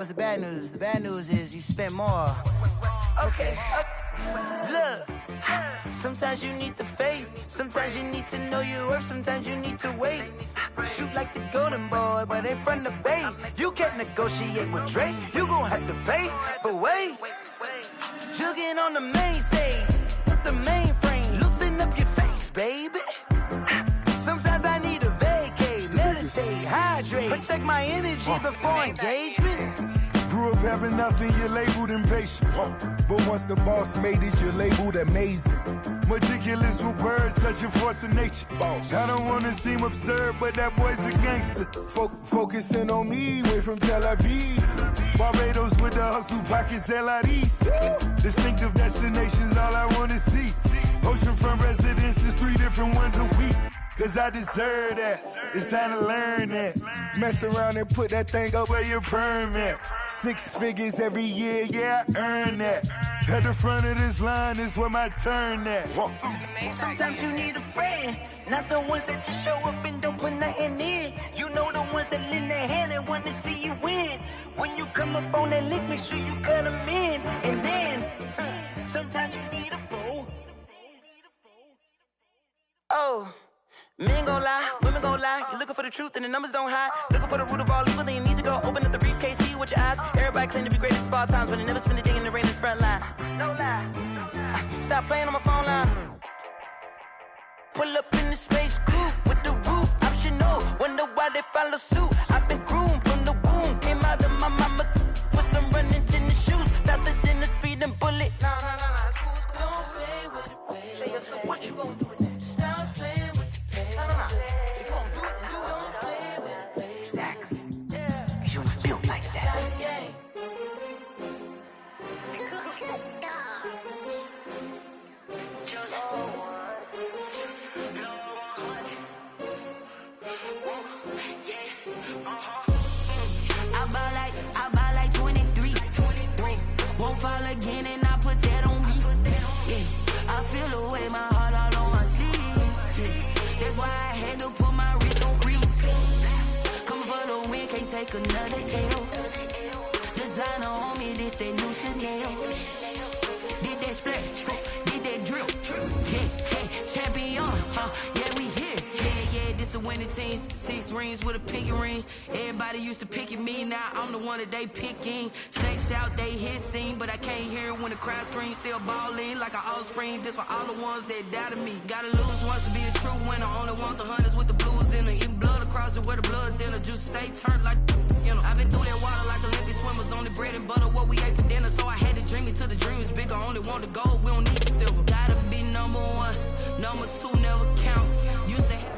What's the bad news? The bad news is you spent more. Okay. Look, sometimes you need the faith. Sometimes you need to know your worth. Sometimes you need to wait. Shoot like the golden boy, but they from the bay. You can't negotiate with Drake. You gon' have to pay. But wait, jugging on the main stage with the mainframe. Loosen up your face, baby. Sometimes I need a vacate, meditate, hydrate, protect my energy before engagement. Grew up having nothing, you're labeled impatient. But once the boss made it, you're labeled amazing. Meticulous with words, such a force of nature. I don't wanna seem absurd, but that boy's a gangster. Focusing on me, way from Tel Aviv. Barbados with the hustle pockets, LIDs. Distinctive destinations, all I wanna see. Oceanfront residences, 3 different ones a week. Cause I deserve that, it's time to learn that. Mess around and put that thing up where your perm at. 6 figures every year, yeah, I earn that. At the front of this line is where my turn at. Sometimes you need a friend, not the ones that just show up and don't put nothing in. You know the ones that lend their hand and want to see you win. When you come up on that lick, make sure you cut them in. And then, sometimes you need a fool. Oh. Men gon' lie, women gon' lie. You're looking for the truth and the numbers don't hide. Looking for the root of all evil, then you need to go open up the briefcase, see with your eyes. Everybody claim to be greatest of all times, but they never spend a day in the rain in the front line. No lie. Stop playing on my phone line. Pull up in the space coupe with the roof optional. Wonder why they follow suit. I've been groomed from the womb. Came out of my mama with some running tennis shoes. Faster than the speeding bullet. Nah, it's cool, it's cool. Don't play with it, baby. Say so what you gon' do with it? Stop playing with it. If you gon' do it, then don't play with it, baby. Exactly. Cause you ain't built like that. I buy like 23. Won't fall again and I put that on me. Yeah, I feel the way my heart all on my sleeve. Yeah. That's why I had to put my wrist on freeze. Come for the win, can't take another L. Designer on me, this that new Chanel. Did that splash, did that drill. Yeah, champion, yeah, we here. Yeah, this the winning teams. 6 rings with a pinky ring. Everybody used to picking me, now I'm the one that they picking. Snakes out, they hissing, but I can't hear when the crowd screams. Still balling like an offspring. This for all the ones that doubted me. Gotta lose once to be a true winner. Only want the hunters with the blues in it. Even blood across it where the blood dinner. Juice stay turned like, you know. I've been through that water like Olympic swimmers. Only bread and butter, what we ate for dinner. So I had to dream it till the dream is bigger. Only want the gold, we don't need the silver. Gotta be number 1, number 2 never count. Used to have.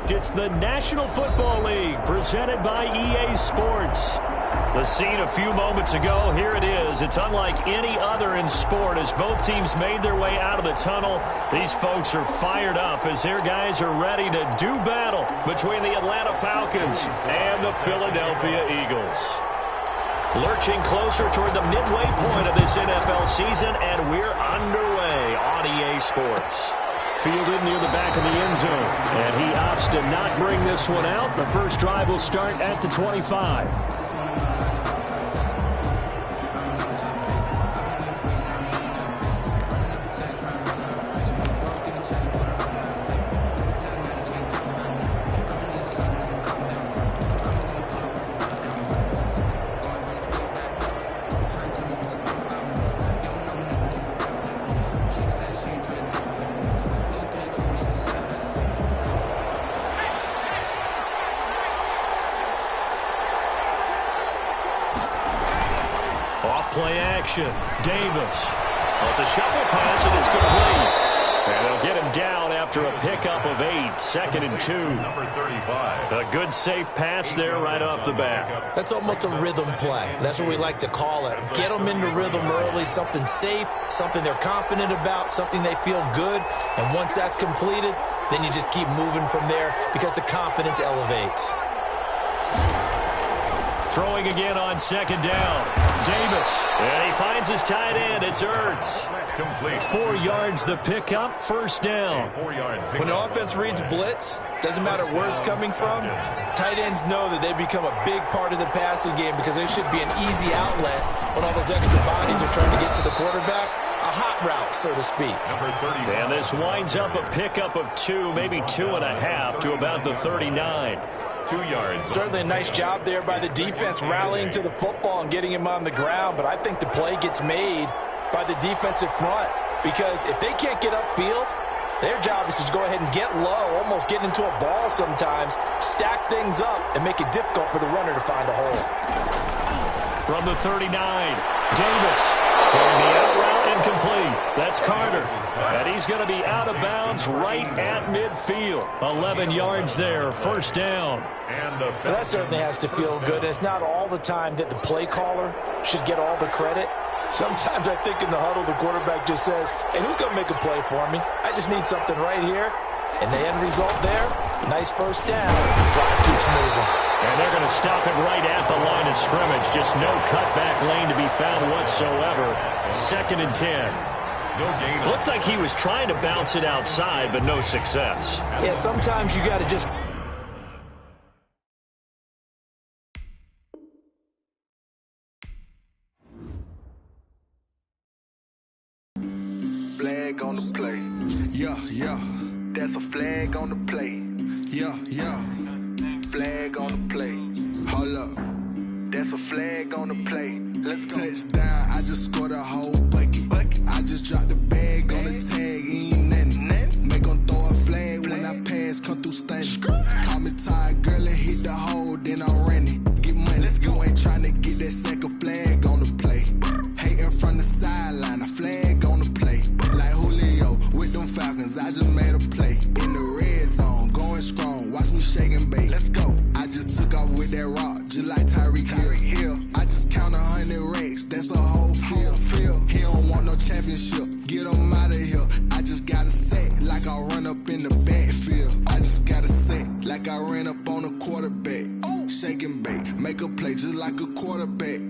It's the National Football League presented by EA Sports. The scene a few moments ago, here it is. It's unlike any other in sport as both teams made their way out of the tunnel. These folks are fired up as their guys are ready to do battle between the Atlanta Falcons and the Philadelphia Eagles. Lurching closer toward the midway point of this NFL season, and we're underway on EA Sports. Fielded near the back of the end zone, and he opts to not bring this one out. The first drive will start at the 25. Play action. Davis. Well, it's a shuffle pass, and it's complete. And they'll get him down after a pickup of 8. 2nd and 2. Number 35. A good, safe pass there right off the bat. That's almost a rhythm play. That's what we like to call it. Get them into rhythm early, something safe, something they're confident about, something they feel good. And once that's completed, then you just keep moving from there because the confidence elevates. Throwing again on second down. Davis. And he finds his tight end. It's Ertz. 4 yards the pickup. First down. When the offense reads blitz, doesn't matter where it's coming from, tight ends know that they become a big part of the passing game because there should be an easy outlet when all those extra bodies are trying to get to the quarterback. A hot route, so to speak. And this winds up a pickup of 2, maybe 2.5 to about the 39. 2 yards. Certainly a nice job there by the defense rallying to the football and getting him on the ground, but I think the play gets made by the defensive front because if they can't get upfield, their job is to go ahead and get low, almost get into a ball sometimes, stack things up, and make it difficult for the runner to find a hole. From the 39, Davis throwing the out route incomplete. That's Carter. And he's going to be out of bounds right at midfield. 11 yards there, first down. Well, that certainly has to feel good. It's not all the time that the play caller should get all the credit. Sometimes I think in the huddle, the quarterback just says, hey, who's going to make a play for me? I just need something right here. And the end result there, nice first down. Drive keeps moving. And they're going to stop it right at the line of scrimmage. Just no cutback lane to be found whatsoever. 2nd and 10. Looked like he was trying to bounce it outside, but no success. Yeah, sometimes you got to just... Flag on the play. Yeah, yeah. That's a flag on the play. Yeah, yeah. Flag on the play. Hold up. That's a flag on the play. Let's go. Touchdown, I just scored a whole bucket. I just dropped the bag on the tag, ain't nothing. Make them throw a flag when I pass, come through stunning. Call me tired, girl, and hit the hole, then I'm running. Get money, you ain't trying to get that second flag on the play. Hating from the sideline, a flag on the play. Like Julio with them Falcons, I just made a play. In the red zone, going strong, watch me shake and bake. Let's go. I just took off with that rock, just like Tyreek Hill. I just count 100 racks, that's a whole field. He don't want no championship, get him out of here. I just got a set, like I run up in the backfield. I just got a set, like I ran up on a quarterback. Shake and bake, make a play just like a quarterback.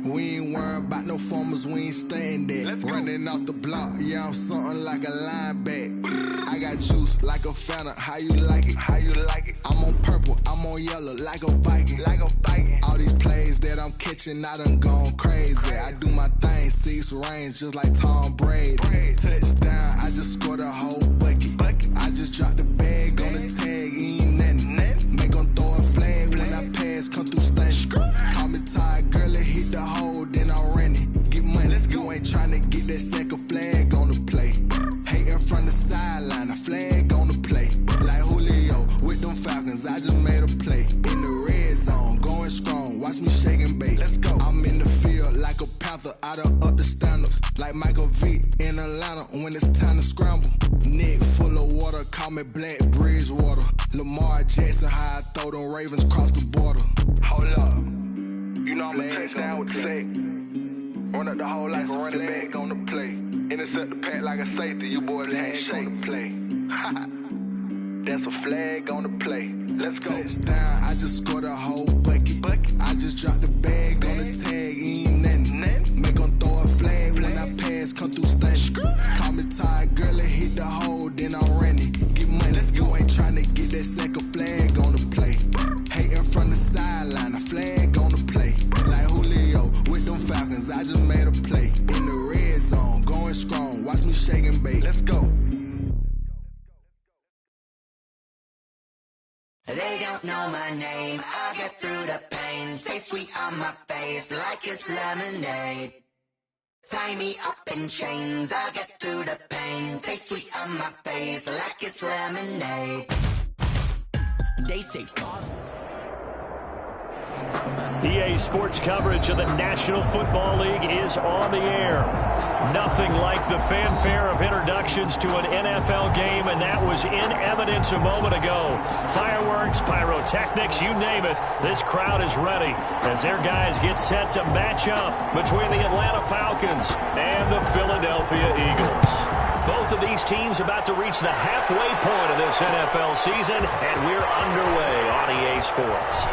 We ain't worrying about no formers, we ain't staying there. Running off the block, yeah, I'm something like a linebacker. I got juice like a Fanta, how you like it? How you like it? I'm on purple, I'm on yellow, like a Viking. Like a Viking. All these plays that I'm catching, I done gone crazy. I do my thing, 6 range, just like Tom Brady. Touchdown, I just scored a whole bucket. I just dropped the bag on the tag, ain't nothing. Make them throw a flag when I pass, come through stunning. Call me tired, girl, and hit the hole, then I'm running. Get money, you ain't trying to get that second flag on the play. Hating from the sideline, a flag on the play. Like Julio with them Falcons, I just made a play. In the red zone, going strong, watch me shake and bake. Let's go. I'm in the field like a Panther, I done up the standards. Like Michael Vick in Atlanta when it's time to scramble. Neck full of water, call me Black Bridgewater. Lamar Jackson, how I throw them Ravens cross the border. Hold up. You know I'm a touchdown with the sack. Run up the hole like a running back on the play. Intercept the pack like a safety. You boys can't shake the play. That's a flag on the play. Let's go. Touchdown, I just scored a whole bucket. I just dropped the bag on the tag, ain't nothing. Make them throw a flag when I pass, come through stunning. Call me tired, girl, and hit the hole, then I'm running. Get money, you ain't trying to get that second flag on the play. Hating from the sideline, a flag on the play. Like Julio with them Falcons, I just made a play. In the red zone, going strong, watch me shake and bake. Let's go. They don't know my name, I get through the pain. Taste sweet on my face like it's lemonade. Tie me up in chains, I get through the pain. Taste sweet on my face like it's lemonade. They say EA Sports coverage of the National Football League is on the air. Nothing like the fanfare of introductions to an NFL game, and that was in evidence a moment ago. Fireworks, pyrotechnics, you name it. This crowd is ready as their guys get set to match up between the Atlanta Falcons and the Philadelphia Eagles. Both of these teams about to reach the halfway point of this NFL season, and we're underway on EA Sports.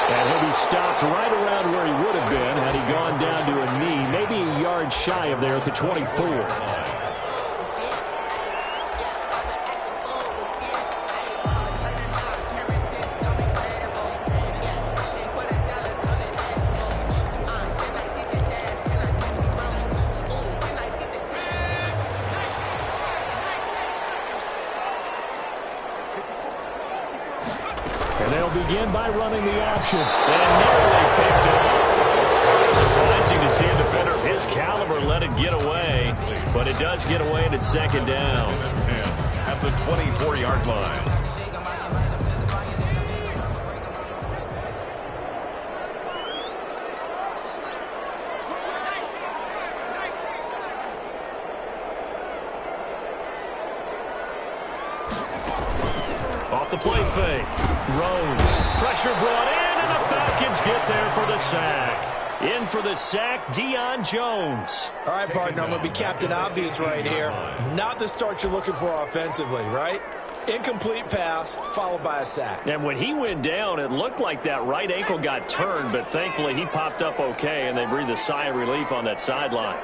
And he'll He stopped right around where he would have been had he gone down to a knee, maybe a yard shy of there at the 24. And they'll begin by running the option. And nearly picked off. Surprising to see a defender of his caliber let it get away. But it does get away, and it's second down. At the 24-yard line. Off the play fake. Rose. Pressure brought in, and the Falcons get there for the sack. In for the sack, Deion Jones. All right, partner, I'm going to be Captain Obvious right here. Not the start you're looking for offensively, right? Incomplete pass, followed by a sack. And when he went down, it looked like that right ankle got turned, but thankfully he popped up okay, and they breathed a sigh of relief on that sideline.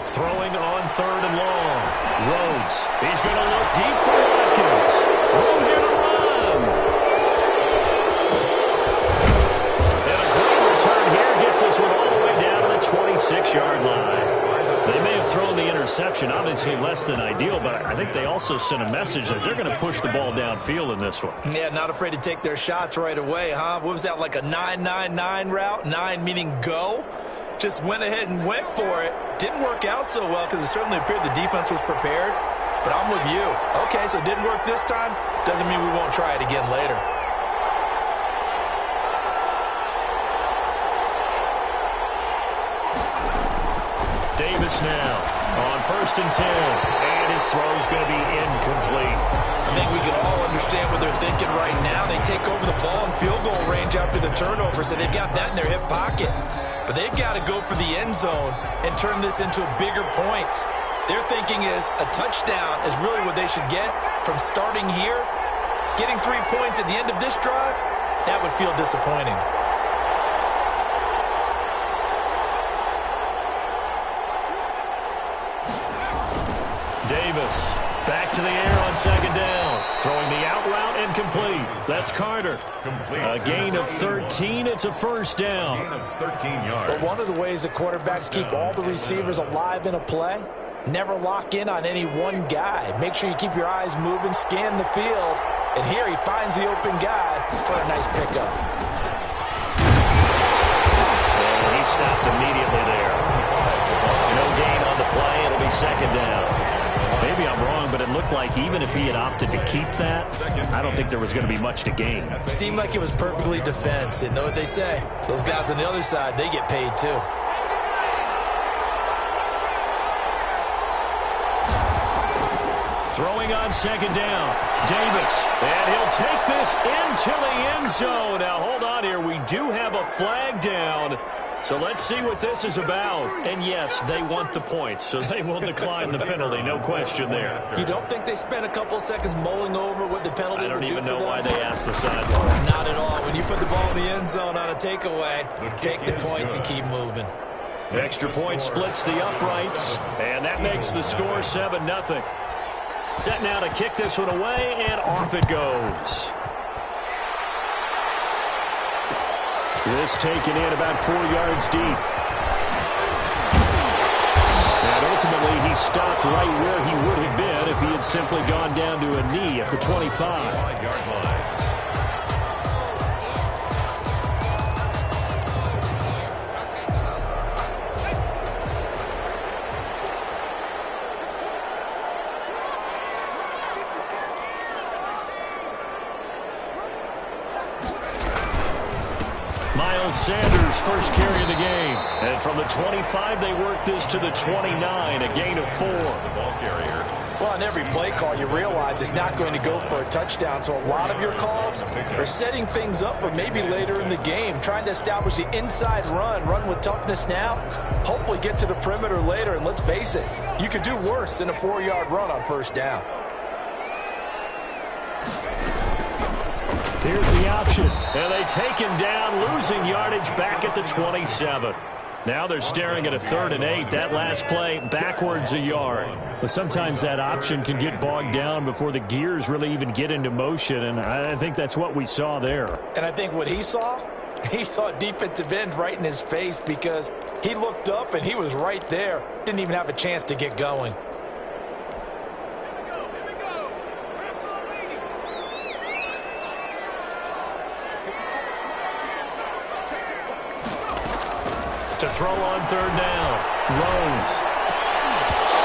Throwing on third and long. Rhodes. He's going to look deep for Watkins. Room here to run. And a great return here gets this one all the way down to the 26-yard line. They may have thrown the interception, obviously less than ideal, but I think they also sent a message that they're going to push the ball downfield in this one. Yeah, not afraid to take their shots right away, huh? What was that, like a 9-9-9 route? 9 meaning go? Just went ahead and went for it. Didn't work out so well because it certainly appeared the defense was prepared. But I'm with you. Okay, so it didn't work this time. Doesn't mean we won't try it again later. Davis now on 1st and 10. And his throw's going to be incomplete. I think we can all understand what they're thinking right now. They take over the ball in field goal range after the turnover, so they've got that in their hip pocket. But they've got to go for the end zone and turn this into bigger points. Their thinking is a touchdown is really what they should get from starting here. Getting 3 points at the end of this drive, that would feel disappointing. Davis back to the air on 2nd down. Throwing the out route incomplete. That's Carter. A gain of 13. It's a 1st down. Gain of 13 yards. But one of the ways the quarterbacks keep all the receivers alive in a play, never lock in on any one guy. Make sure you keep your eyes moving, scan the field. And here he finds the open guy for a nice pickup. And he stopped immediately there. No gain on the play. It'll be 2nd down. Maybe I'm wrong, but it looked like even if he had opted to keep that, I don't think there was going to be much to gain. Seemed like it was perfectly defense. And know what they say? Those guys on the other side, they get paid too. Throwing on 2nd down. Davis. And he'll take this into the end zone. Now, hold on here. We do have a flag down. So let's see what this is about. And yes, they want the points, so they will decline the penalty. No question there. You don't think they spent a couple seconds mulling over what the penalty would do for them? I don't even know why they asked the sideline. Not at all. When you put the ball in the end zone on a takeaway, take the points and keep moving. Extra point splits the uprights, and that makes the score 7-0. Set now to kick this one away, and off it goes. This taken in about 4 yards deep. And ultimately, he stopped right where he would have been if he had simply gone down to a knee at the 25. 5-yard line. Miles Sanders, first carry of the game. And from the 25, they work this to the 29, a gain of 4. The ball carrier. Well, on every play call, you realize it's not going to go for a touchdown. So a lot of your calls are setting things up for maybe later in the game, trying to establish the inside run with toughness now, hopefully get to the perimeter later. And let's face it, you could do worse than a 4-yard run on 1st down. Here's the option. And they take him down, losing yardage back at the 27. Now they're staring at a 3rd and 8. That last play backwards a yard. But sometimes that option can get bogged down before the gears really even get into motion, and I think that's what we saw there. And I think what he saw defensive end right in his face because he looked up and he was right there. Didn't even have a chance to get going. To throw on 3rd down. Rhodes.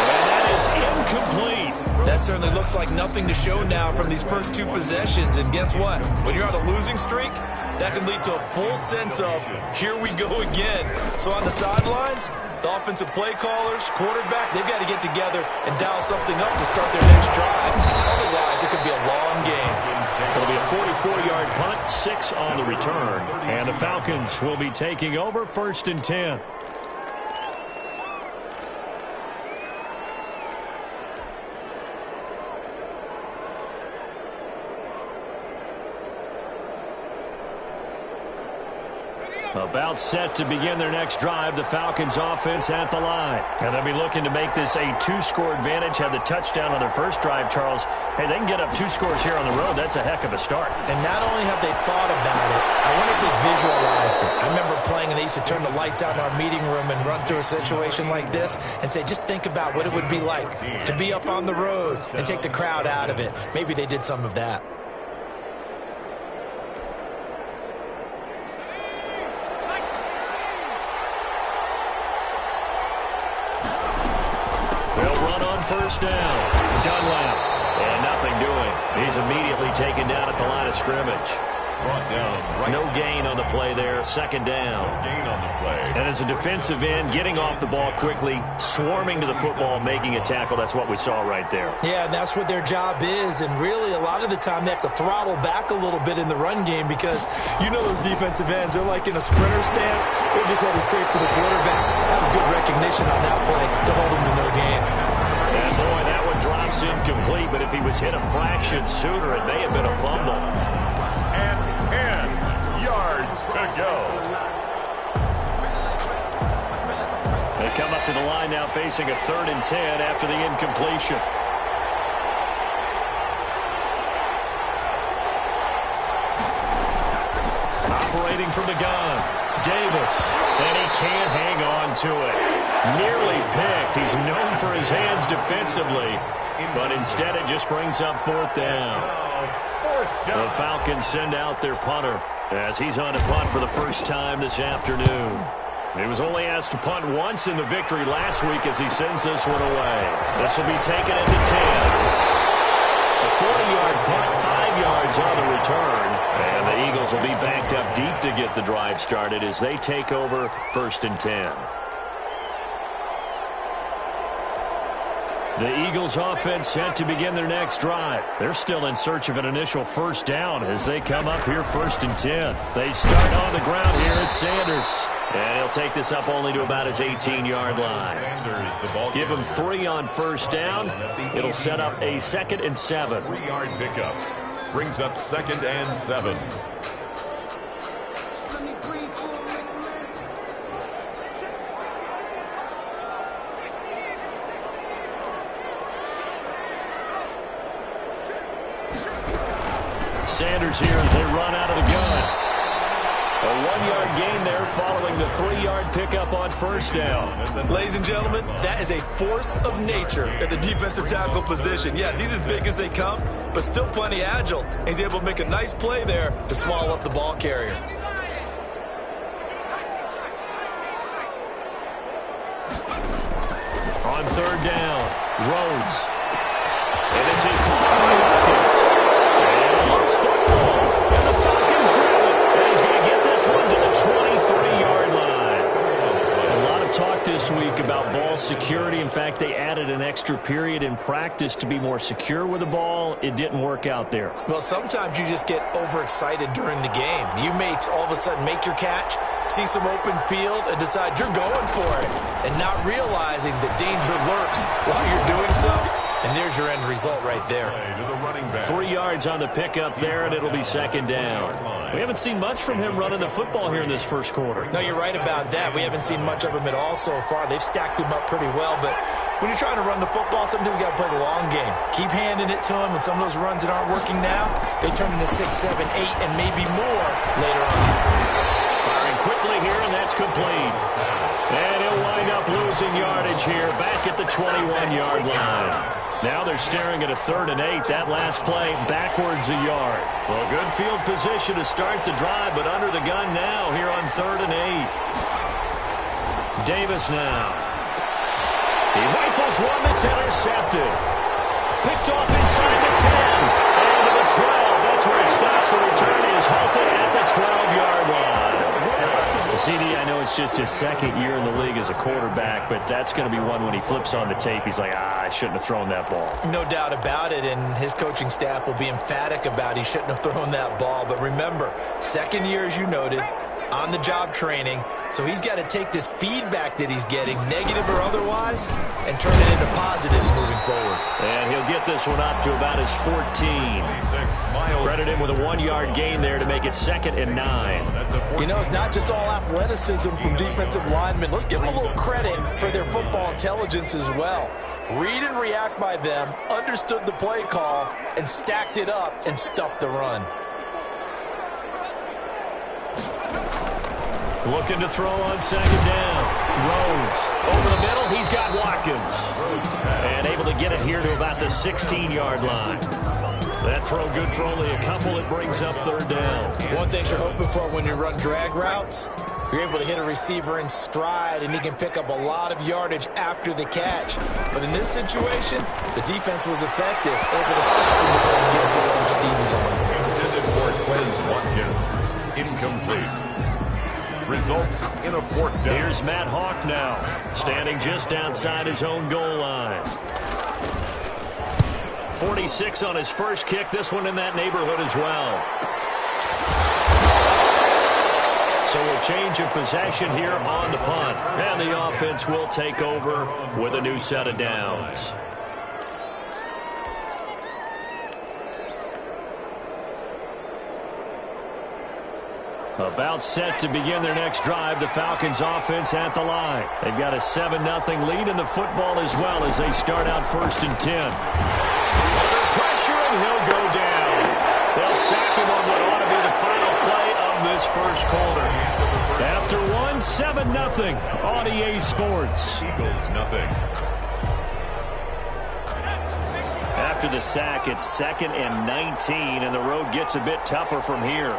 And that is incomplete. That certainly looks like nothing to show now from these first 2 possessions. And guess what? When you're on a losing streak, that can lead to a full sense of, here we go again. So on the sidelines, the offensive play callers, quarterback, they've got to get together and dial something up to start their next drive. Otherwise, it could be a long game. It'll be a 44-yard punt, 6 on the return. And the Falcons will be taking over 1st and 10. About set to begin their next drive, the Falcons offense at the line. And they'll be looking to make this a 2-score advantage. Had the touchdown on their first drive, Charles. Hey, they can get up 2 scores here on the road. That's a heck of a start. And not only have they thought about it, I wonder if they visualized it. I remember playing and they used to turn the lights out in our meeting room and run through a situation like this and say, just think about what it would be like to be up on the road and take the crowd out of it. Maybe they did some of that. First down. Dunlap. And nothing doing. He's immediately taken down at the line of scrimmage. Brought down. Right. No gain on the play there. 2nd down. No gain on the play. And as a defensive end, getting off the ball quickly, swarming to the football, making a tackle. That's what we saw right there. Yeah, and that's what their job is. And really, a lot of the time, they have to throttle back a little bit in the run game because you know those defensive ends, they're like in a sprinter stance. They're just headed straight for the quarterback. That was good recognition on that play to hold him to no gain. And boy, that one drops incomplete, but if he was hit a fraction sooner, it may have been a fumble. And 10 yards to go. They come up to the line now facing a 3rd and 10 after the incompletion. Operating from the gun, Davis, and he can't hang on to it. Nearly picked. He's known for his hands defensively, but instead it just brings up 4th down. The Falcons send out their punter as he's on to punt for the first time this afternoon. He was only asked to punt once in the victory last week as he sends this one away. This will be taken at the 10. A 40-yard punt, 5 yards on the return. And the Eagles will be backed up deep to get the drive started as they take over 1st and 10. The Eagles offense set to begin their next drive. They're still in search of an initial 1st down as they come up here 1st and 10. They start on the ground here at Sanders. And he'll take this up only to about his 18-yard line. Give him 3 on 1st down. It'll set up a 2nd and 7. 3-yard pickup. Brings up 2nd and 7. Sanders here as they run out of the gun. A 1-yard gain there following the 3-yard pickup on 1st down. Ladies and gentlemen, that is a force of nature at the defensive tackle position. Yes, he's as big as they come, but still plenty agile. He's able to make a nice play there to swallow up the ball carrier. On 3rd down, Rhodes. And this is Watkins. And lost football. And the Falcons grab it. And he's going to get this one to the 23-yard line. A lot of talk this week about ball security. In fact, they added an extra period in practice to be more secure with the ball. It didn't work out there. Well, sometimes you just get overexcited during the game. You may all of a sudden make your catch, see some open field, and decide you're going for it, and not realizing that danger lurks while you're doing so. And there's your end result right there. 3 yards on the pickup there, and it'll be second down. We haven't seen much from him running the football here in this first quarter. No, you're right about that. We haven't seen much of him at all so far. They've stacked him up pretty well, but when you're trying to run the football, sometimes you got to play the long game. Keep handing it to him, and some of those runs that aren't working now, they turn into 6, 7, 8, and maybe more later on. Firing quickly here, and that's complete. And he'll wind up losing yardage here back at the 21-yard line. Now they're staring at a 3rd and 8. That last play backwards a yard. Well, good field position to start the drive, but under the gun now here on 3rd and 8. Davis now. He rifles one that's intercepted. Picked off inside the 10. And to the 12. That's where it stops. The return is halted at the 12-yard line. CD, I know it's just his 2nd year in the league as a quarterback, but that's going to be one when he flips on the tape. He's like, I shouldn't have thrown that ball. No doubt about it, and his coaching staff will be emphatic about he shouldn't have thrown that ball. But remember, 2nd year, as you noted, on-the-job training, so he's got to take this feedback that he's getting, negative or otherwise, and turn it into positives moving forward. And he'll get this one up to about his 14. Credit him with a 1-yard gain there to make it 2nd and 9. You know, it's not just all athleticism from defensive linemen. Let's give them a little credit for their football intelligence as well. Read and react by them, understood the play call, and stacked it up and stuffed the run. Looking to throw on 2nd down. Rhodes over the middle. He's got Watkins. And able to get it here to about the 16-yard line. That throw good for only a couple. It brings up 3rd down. One thing you're hoping for when you run drag routes, you're able to hit a receiver in stride, and he can pick up a lot of yardage after the catch. But in this situation, the defense was effective, able to stop him before he get good old steam going. Intended for Quez Watkins. Incomplete. Results in a 4th down. Here's Matt Hawk now, standing just outside his own goal line. 46 on his first kick. This one in that neighborhood as well. So a change of possession here on the punt. And the offense will take over with a new set of downs. About set to begin their next drive, the Falcons offense at the line. They've got a 7-0 lead in the football as well as they start out 1st and 10. Under pressure, and he'll go down. They'll sack him on what ought to be the final play of this first quarter. After 7-0 on EA Sports. Eagles nothing. After the sack, it's 2nd and 19, and the road gets a bit tougher from here.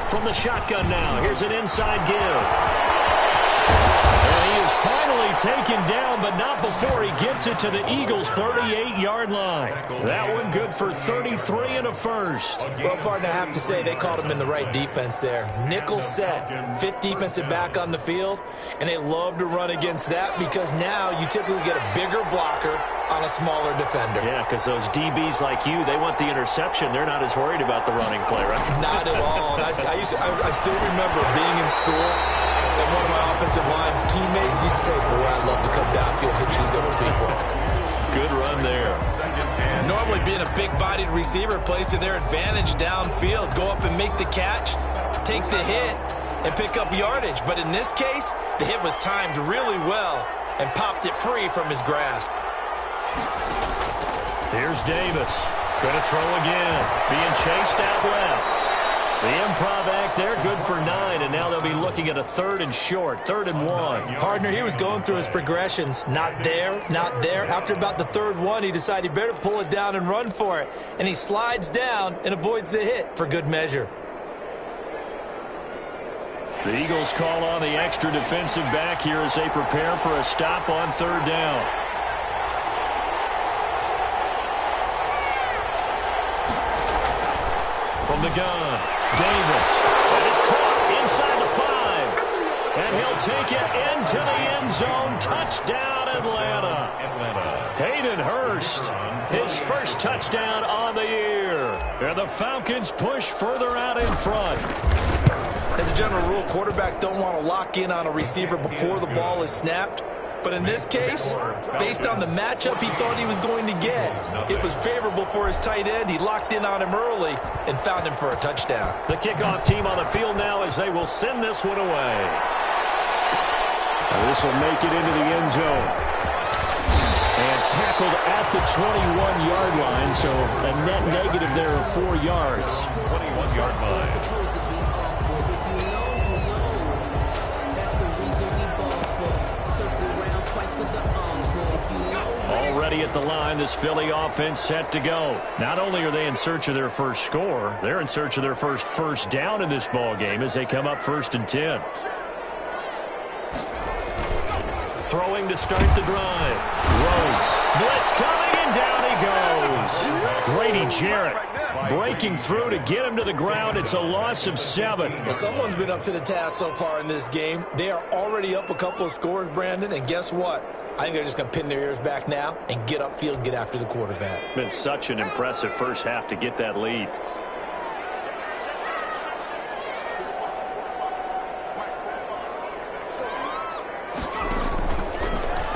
From the shotgun now, here's an inside give. And he is finally taken down, but not before he gets it to the Eagles' 38-yard line. That one good for 33 and a first. Well, partner, I have to say they called him in the right defense there. Nickel set, 5th defensive back on the field, and they love to run against that because now you typically get a bigger blocker on a smaller defender. Yeah, because those DBs like you, they want the interception. They're not as worried about the running play, right? Not at all. I still remember being in school, and one of my offensive line teammates used to say, boy, I'd love to come downfield and hit you little people. Good run there. Normally being a big-bodied receiver plays to their advantage downfield. Go up and make the catch, take the hit, and pick up yardage. But in this case, the hit was timed really well and popped it free from his grasp. Here's Davis. Going to throw again. Being chased out left. The improv act there, good for 9, and now they'll be looking at a 3rd and short, 3rd and 1. Partner, he was going through his progressions. Not there, not there. After about the 3rd one, he decided he better pull it down and run for it. And he slides down and avoids the hit for good measure. The Eagles call on the extra defensive back here as they prepare for a stop on 3rd down. From the gun, Davis. And it's caught inside the 5. And he'll take it into the end zone. Touchdown, Atlanta. Hayden Hurst, his first touchdown on the year. And the Falcons push further out in front. As a general rule, quarterbacks don't want to lock in on a receiver before the ball is snapped. But in this case, based on the matchup he thought he was going to get, it was favorable for his tight end. He locked in on him early and found him for a touchdown. The kickoff team on the field now as they will send this one away. This will make it into the end zone. And tackled at the 21-yard line, so a net negative there of 4 yards. 21-yard line. Already at the line, this Philly offense set to go. Not only are they in search of their first score, they're in search of their first down in this ball game as they come up 1st and 10. Throwing to start the drive. Rhodes. Blitz coming, and down he goes. Grady Jarrett breaking through to get him to the ground. It's a loss of 7. Well, someone's been up to the task so far in this game. They are already up a couple of scores, Brandon, and guess what? I think they're just going to pin their ears back now and get upfield and get after the quarterback. Been such an impressive first half to get that lead.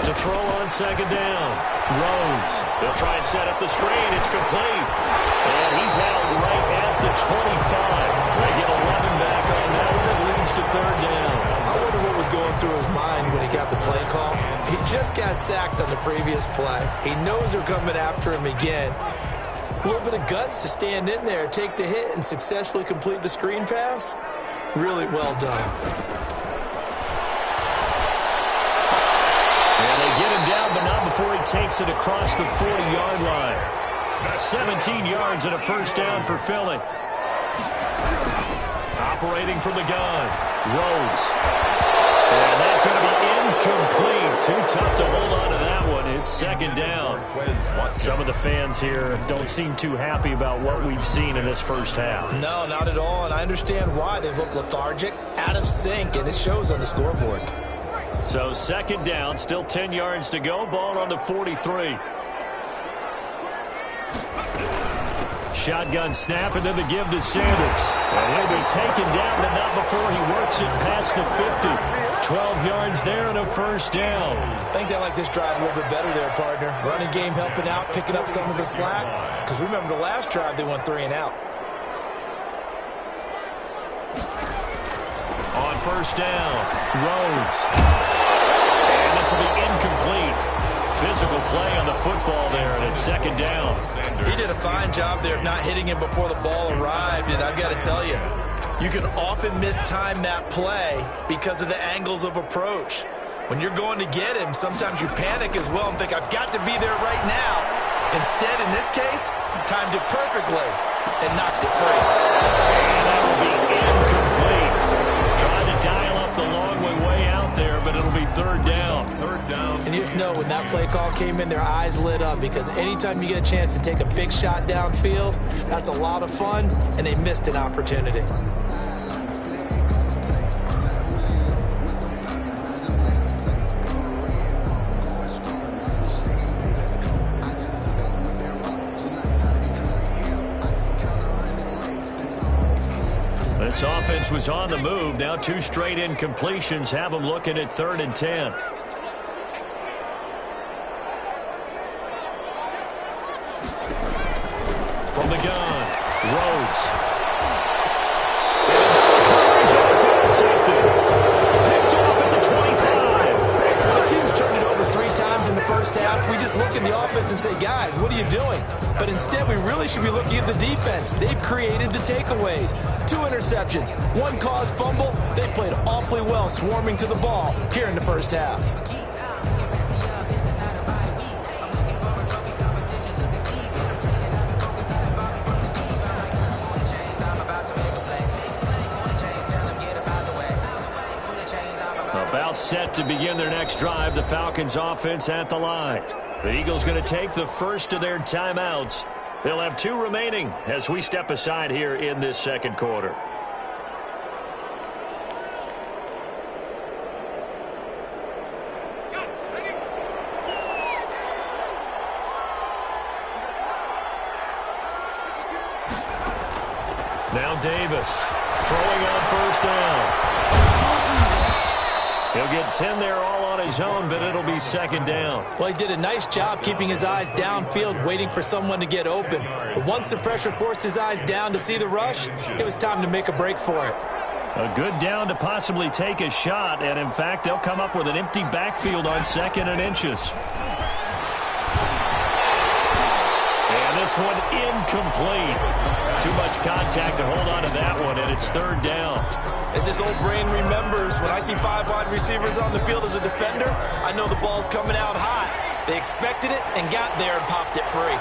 To throw on 2nd down. Rhodes. They'll try and set up the screen. It's complete. And he's out right at the 25. They get 11 back on that one. It leads to 3rd down. I wonder what was going through his mind when he got the play call. He just got sacked on the previous play. He knows they're coming after him again. A little bit of guts to stand in there, take the hit, and successfully complete the screen pass. Really well done. And they get him down, but not before he takes it across the 40-yard line. 17 yards and a 1st down for Philly. Operating from the gun. Rhodes. And that's going to be incomplete. Too tough to hold on to that one. It's 2nd down. Some of the fans here don't seem too happy about what we've seen in this first half. No, not at all, and I understand why. They look lethargic, out of sync, and it shows on the scoreboard. So 2nd down, still 10 yards to go. Ball on the 43. Shotgun snap, and then the give to Sanders. And he'll be taken down, but not before he works it past the 50. 12 yards there and a 1st down. I think they like this drive a little bit better there, partner. Running game helping out, picking up some of the slack. Because remember, the last drive, they went 3 and out. On 1st down, Rhodes. And this will be incomplete. Physical play on the football there, and it's 2nd down. He did a fine job there of not hitting him before the ball arrived, and I've got to tell you, you can often mistime that play because of the angles of approach. When you're going to get him, sometimes you panic as well and think, I've got to be there right now. Instead, in this case, timed it perfectly and knocked it free. And that will be incomplete. Trying to dial up the long way out there, but it'll be 3rd down. 3rd down. And you just know when that play call came in, their eyes lit up because anytime you get a chance to take a big shot downfield, that's a lot of fun, and they missed an opportunity. This offense was on the move. Now 2 straight incompletions have them looking at 3rd and 10. From the gun, Rhodes. Coverage, and it's intercepted. Picked off at the 25. Our team's turned it over 3 times in the first half. We just look at the offense and say, guys, what are you doing? But instead, we really should be looking at the defense. They've created the takeaways. 2 interceptions, 1 caused fumble. They played awfully well swarming to the ball here in the first half. About set to begin their next drive. The Falcons offense at the line. The Eagles going to take the first of their timeouts. They'll have 2 remaining as we step aside here in this 2nd quarter. Now Davis throwing on 1st down. He'll get 10 there all on his own, but it'll be second down. Well, he did a nice job keeping his eyes downfield, waiting for someone to get open. But once the pressure forced his eyes down to see the rush, it was time to make a break for it. A good down to possibly take a shot, and in fact, they'll come up with an empty backfield on 2nd and inches. And this one incomplete. Too much contact to hold on to that one, and it's 3rd down. As his old brain remembers, when I see 5 wide receivers on the field as a defender, I know the ball's coming out high. They expected it and got there and popped it free.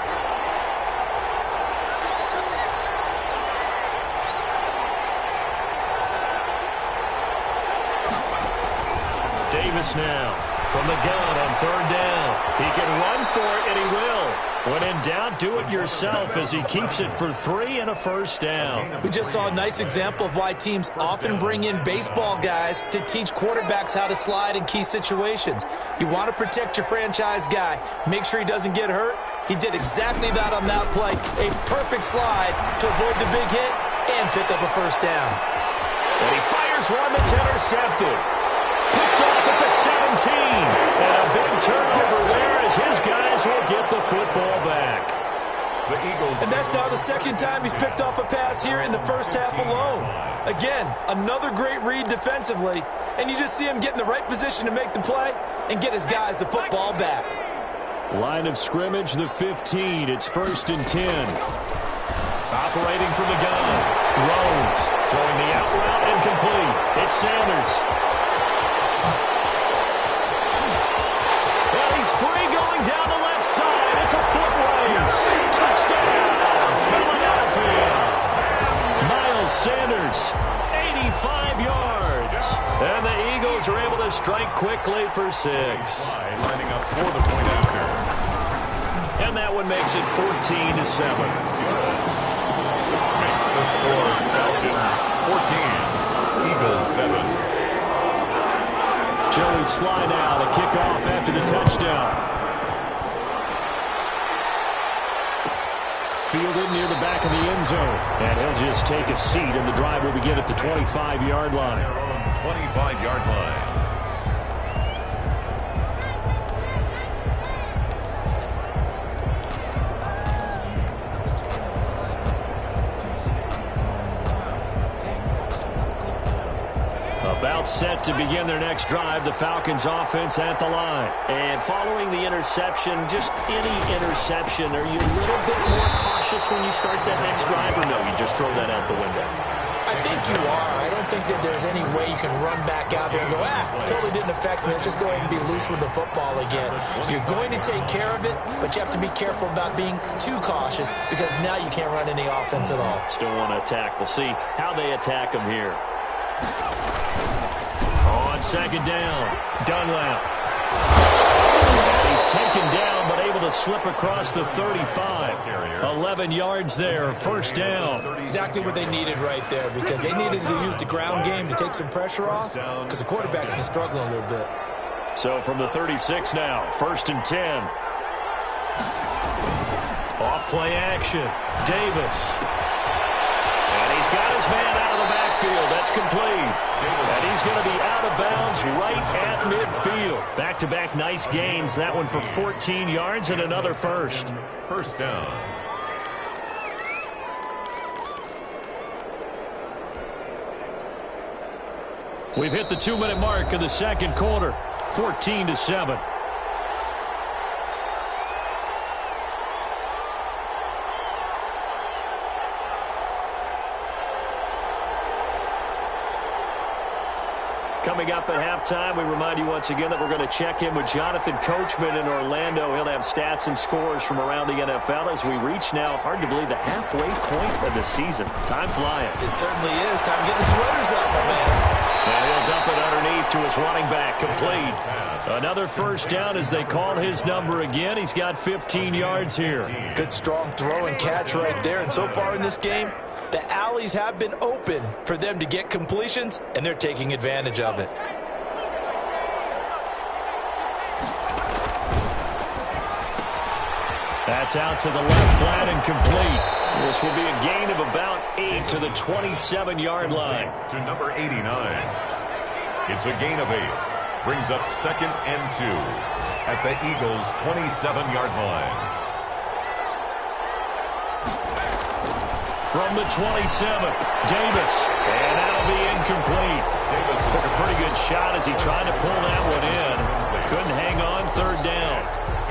Davis now from the gun on 3rd down. He can run for it, and he will. When in doubt, do it yourself as he keeps it for 3 and a 1st down. We just saw a nice example of why teams often bring in baseball guys to teach quarterbacks how to slide in key situations. You want to protect your franchise guy. Make sure he doesn't get hurt. He did exactly that on that play. A perfect slide to avoid the big hit and pick up a 1st down. And he fires one that's intercepted. Picked off at the 17. And a big turnover there as his guys will get the football back. The Eagles. And that's now the 2nd time he's picked off a pass here in the first half alone. Again, another great read defensively. And you just see him get in the right position to make the play and get his guys the football back. Line of scrimmage, the 15. It's 1st and 10. Operating from the gun. Rhodes throwing the out route incomplete. It's Sanders. Well, he's free going down the left side. It's a foot race. Touchdown, Philadelphia. Miles Sanders, 85 yards. And the Eagles are able to strike quickly for 6. Lining up for the point after. And that one makes it 14-7. Makes the score Falcons 14, Eagles 7. Joey Sly now to kick off after the touchdown. Fielded near the back of the end zone. And he'll just take a seat, and the drive will begin at the 25-yard line. 25-yard line. About set to begin their next drive, the Falcons offense at the line. And following the interception, just any interception, are you a little bit more cautious when you start that next drive, or no, you just throw that out the window? I think you are. I don't think that there's any way you can run back out there and go, totally didn't affect me. Let's just go ahead and be loose with the football again. You're going to take care of it, but you have to be careful about being too cautious because now you can't run any offense at all. Still want to attack. We'll see how they attack them here. On 2nd down, Dunlap. He's taken down, but able to slip across the 35. 11 yards there, 1st down. Exactly what they needed right there because they needed to use the ground game to take some pressure off because the quarterback's been struggling a little bit. So from the 36 now, 1st and 10. Off play action, Davis. And he's got his man out of the backfield. That's complete. And he's going to be out of bounds right at midfield. Back-to-back nice gains. That one for 14 yards and another 1st. 1st down. We've hit the 2-minute mark of the 2nd quarter. 14-7. Coming up at halftime, we remind you once again that we're going to check in with Jonathan Coachman in Orlando. He'll have stats and scores from around the NFL as we reach now, hard to believe, the halfway point of the season. Time flying. It certainly is. Time to get the sweaters up, my man. And he'll dump it underneath to his running back, complete. Another 1st down as they call his number again. He's got 15 yards here. Good strong throw and catch right there. And so far in this game, the alleys have been open for them to get completions, and they're taking advantage of it. That's out to the left, flat and complete. This will be a gain of about 8 to the 27-yard line. To number 89. It's a gain of 8. brings up 2nd and 2 at the Eagles' 27-yard line. From the 27, Davis, and that'll be incomplete. Davis took a pretty good shot as he tried to pull that one in. Couldn't hang on, 3rd down.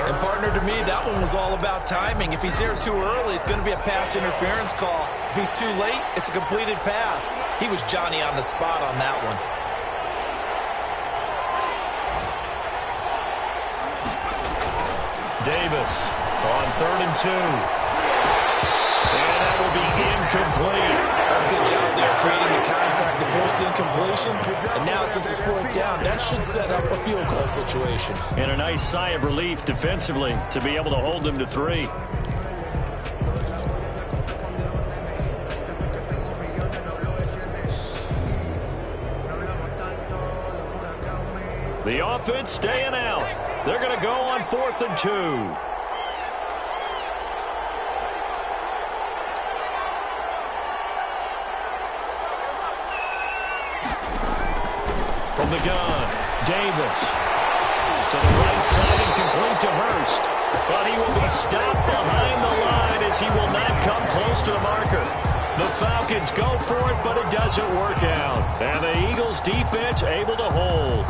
And partner, to me, that one was all about timing. If he's there too early, it's going to be a pass interference call. If he's too late, it's a completed pass. He was Johnny on the spot on that one. Davis on 3rd and 2. And that will be incomplete. That's a good job there, creating the contact to force the incompletion. And now, since it's 4th down, that should set up a field goal situation. And a nice sigh of relief defensively to be able to hold them to 3. The offense staying out. They're going to go on 4th and 2. From the gun, Davis to the right side, incomplete to Hurst. But he will be stopped behind the line as he will not come close to the marker. The Falcons go for it, but it doesn't work out. And the Eagles defense able to hold.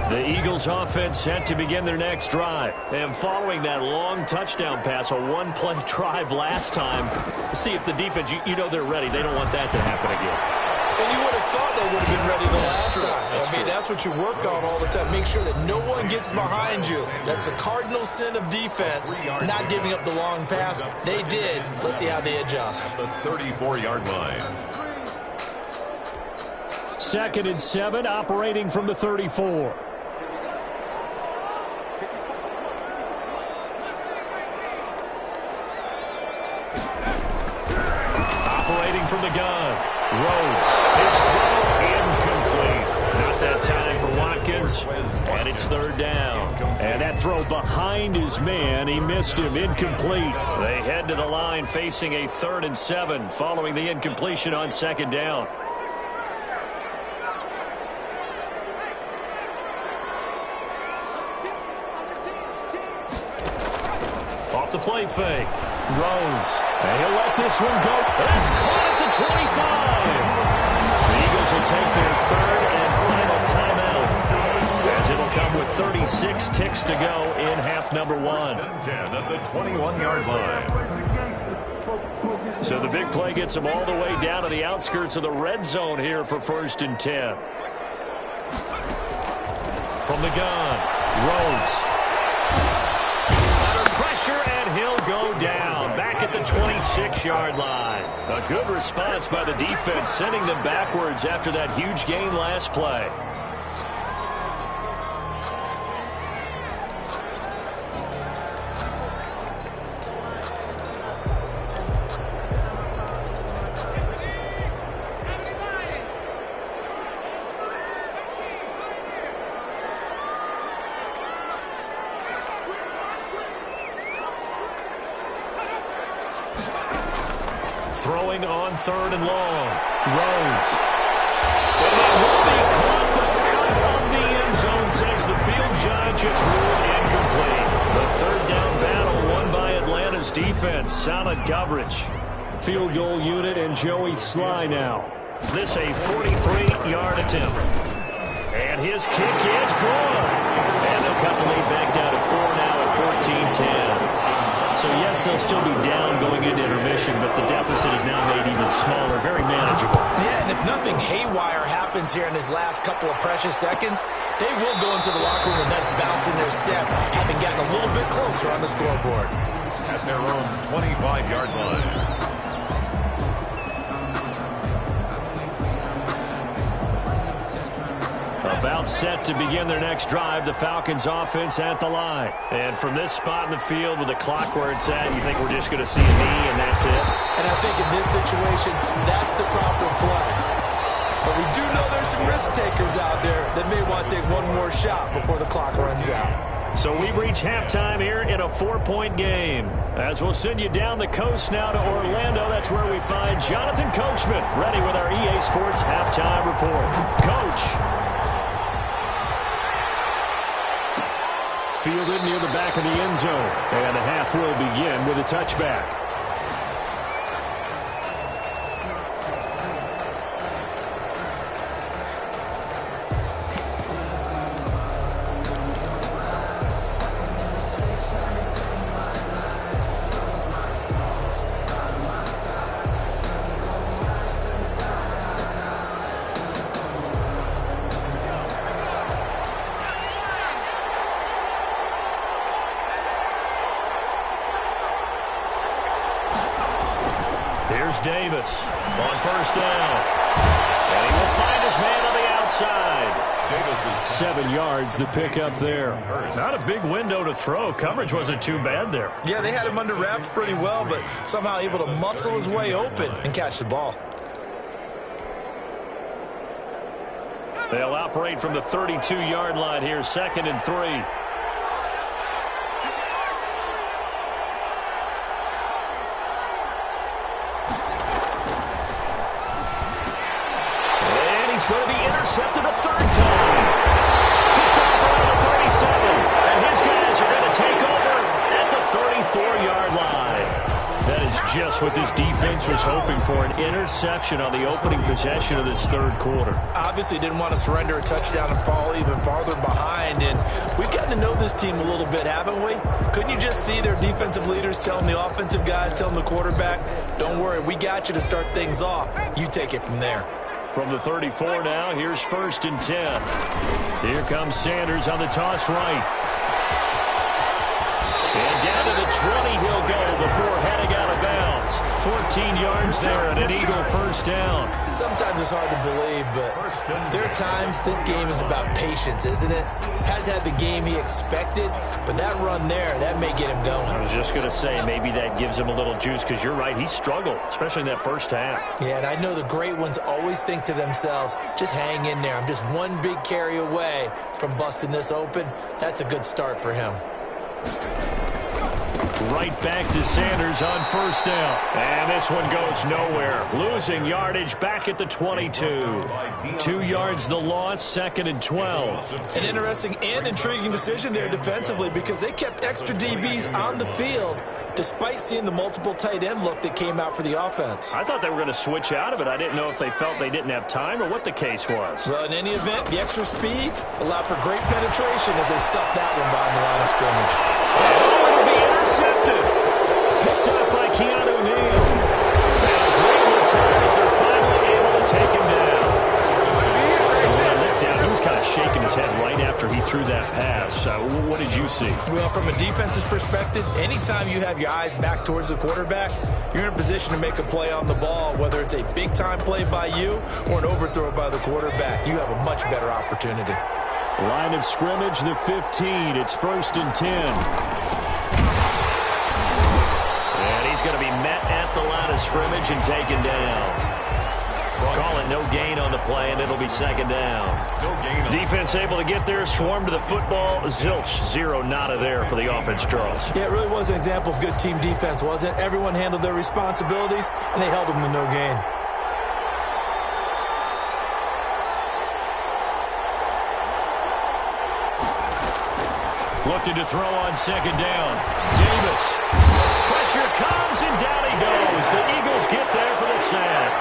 The Eagles offense set to begin their next drive. And following that long touchdown pass, a one-play drive last time, see if the defense, you know they're ready. They don't want that to happen again. And you would have thought they would have been ready the last time. That's what you work on all the time. Make sure that no one gets behind you. That's the cardinal sin of defense, not giving up the long pass. They did. Let's see how they adjust. The 34-yard line. 2nd and 7, operating from the 34. Operating from the gun. Rhodes, his throw incomplete. Not that time for Watkins, and it's 3rd down. And that throw behind his man, he missed him, incomplete. They head to the line facing a 3rd and 7 following the incompletion on 2nd down. Off the play fake. Rhodes. And he'll let this one go. That's caught at the 25. The Eagles will take their 3rd and final timeout, as it'll come with 36 ticks to go in half number 1. 10 at the 21-yard line. So the big play gets them all the way down to the outskirts of the red zone here for 1st and 10. From the gun, Rhodes. Under pressure, and he'll go down. Back at the 26-yard line. A good response by the defense, sending them backwards after that huge gain last play. Throwing on 3rd and long. Rhodes. And that will be caught, though, out of the end zone, says the field judge. It's ruled incomplete. The 3rd down battle won by Atlanta's defense. Solid coverage. Field goal unit and Joey Sly now. This a 43-yard attempt. And his kick is good. And they'll cut the lead back down to 4 now at 14-10. So, yes, they'll still be down going into intermission, but the deficit is now made even smaller, very manageable. Yeah, and if nothing haywire happens here in his last couple of precious seconds, they will go into the locker room with a nice bounce in their step, having gotten a little bit closer on the scoreboard. At their own 25-yard line. About set to begin their next drive, the Falcons offense at the line. And from this spot in the field with the clock where it's at, you think we're just going to see a knee and that's it? And I think in this situation, that's the proper play. But we do know there's some risk takers out there that may want to take one more shot before the clock runs out. So we've reached halftime here in a 4-point game. As we'll send you down the coast now to Orlando, that's where we find Jonathan Coachman ready with our EA Sports halftime report. Coach. Fielded near the back of the end zone. And the half will begin with a touchback. Here's Davis on first down. And he will find his man on the outside. 7 yards, the pick up there. Not a big window to throw. Coverage wasn't too bad there. Yeah, they had him under wraps pretty well, but somehow able to muscle his way open and catch the ball. They'll operate from the 32-yard line here, 2nd and 3. Going to be intercepted a third time. Picked off around the 37. And his guys are going to take over at the 34-yard line. That is just what this defense was hoping for, an interception on the opening possession of this third quarter. Obviously didn't want to surrender a touchdown and fall even farther behind. And we've gotten to know this team a little bit, haven't we? Couldn't you just see their defensive leaders telling the offensive guys, telling the quarterback, don't worry, we got you to start things off. You take it from there. From the 34 now, here's 1st and 10. Here comes Sanders on the toss right. And down to the 20 he'll go before heading out of bounds. 14 yards there and an Eagle first down. Sometimes it's hard to believe, but there are times this game is about patience, isn't it? Has had the game he expected, but that run there, that may get him going. I was just going to say, maybe that gives him a little juice, because you're right, he struggled, especially in that first half. Yeah, and I know the great ones always think to themselves, just hang in there. I'm just one big carry away from busting this open. That's a good start for him. Right back to Sanders on first down. And this one goes nowhere. Losing yardage back at the 22. 2 yards the loss, 2nd and 12. An interesting and intriguing decision there defensively, because they kept extra DBs on the field despite seeing the multiple tight end look that came out for the offense. I thought they were going to switch out of it. I didn't know if they felt they didn't have time or what the case was. Well, in any event, the extra speed allowed for great penetration as they stuffed that one behind the line of scrimmage. Oh, it'll be intercepted. Picked up by Keanu Neal. And a great return as they're finally able to take him down. When I looked down, he was kind of shaking his head right after he threw that pass. What did you see? Well, from a defense's perspective, anytime you have your eyes back towards the quarterback, you're in a position to make a play on the ball, whether it's a big-time play by you or an overthrow by the quarterback. You have a much better opportunity. Line of scrimmage, the 15. It's 1st and 10. And he's going to be met at the line of scrimmage and taken down. Call it no gain on the play, and it'll be 2nd down. No gain. Defense able to get there, swarm to the football. Zilch, 0 nada there for the offense draws. Yeah, it really was an example of good team defense, wasn't it? Everyone handled their responsibilities, and they held them to no gain. Looking to throw on 2nd down. Davis. Pressure comes, and down he goes. The Eagles get there for the sack.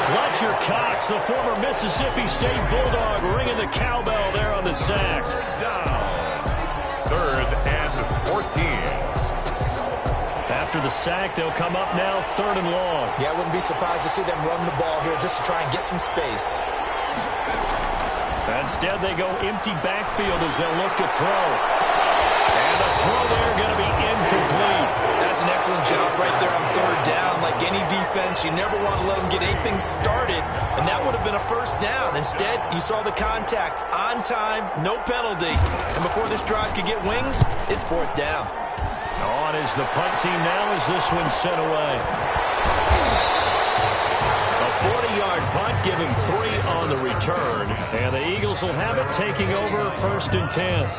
Fletcher Cox, the former Mississippi State Bulldog, ringing the cowbell there on the sack. Down. 3rd and 14. After the sack, they'll come up now 3rd and long. Yeah, I wouldn't be surprised to see them run the ball here just to try and get some space. Instead, they go empty backfield as they'll look to throw. And the throw there going to be incomplete. That's an excellent job right there on 3rd down. Like any defense, you never want to let them get anything started, and that would have been a first down. Instead, you saw the contact on time, no penalty. And before this drive could get wings, it's 4th down. On is the punt team now as this one's sent away. A 40-yard punt, give him 3 on the return. And the Eagles will have it, taking over 1st and 10.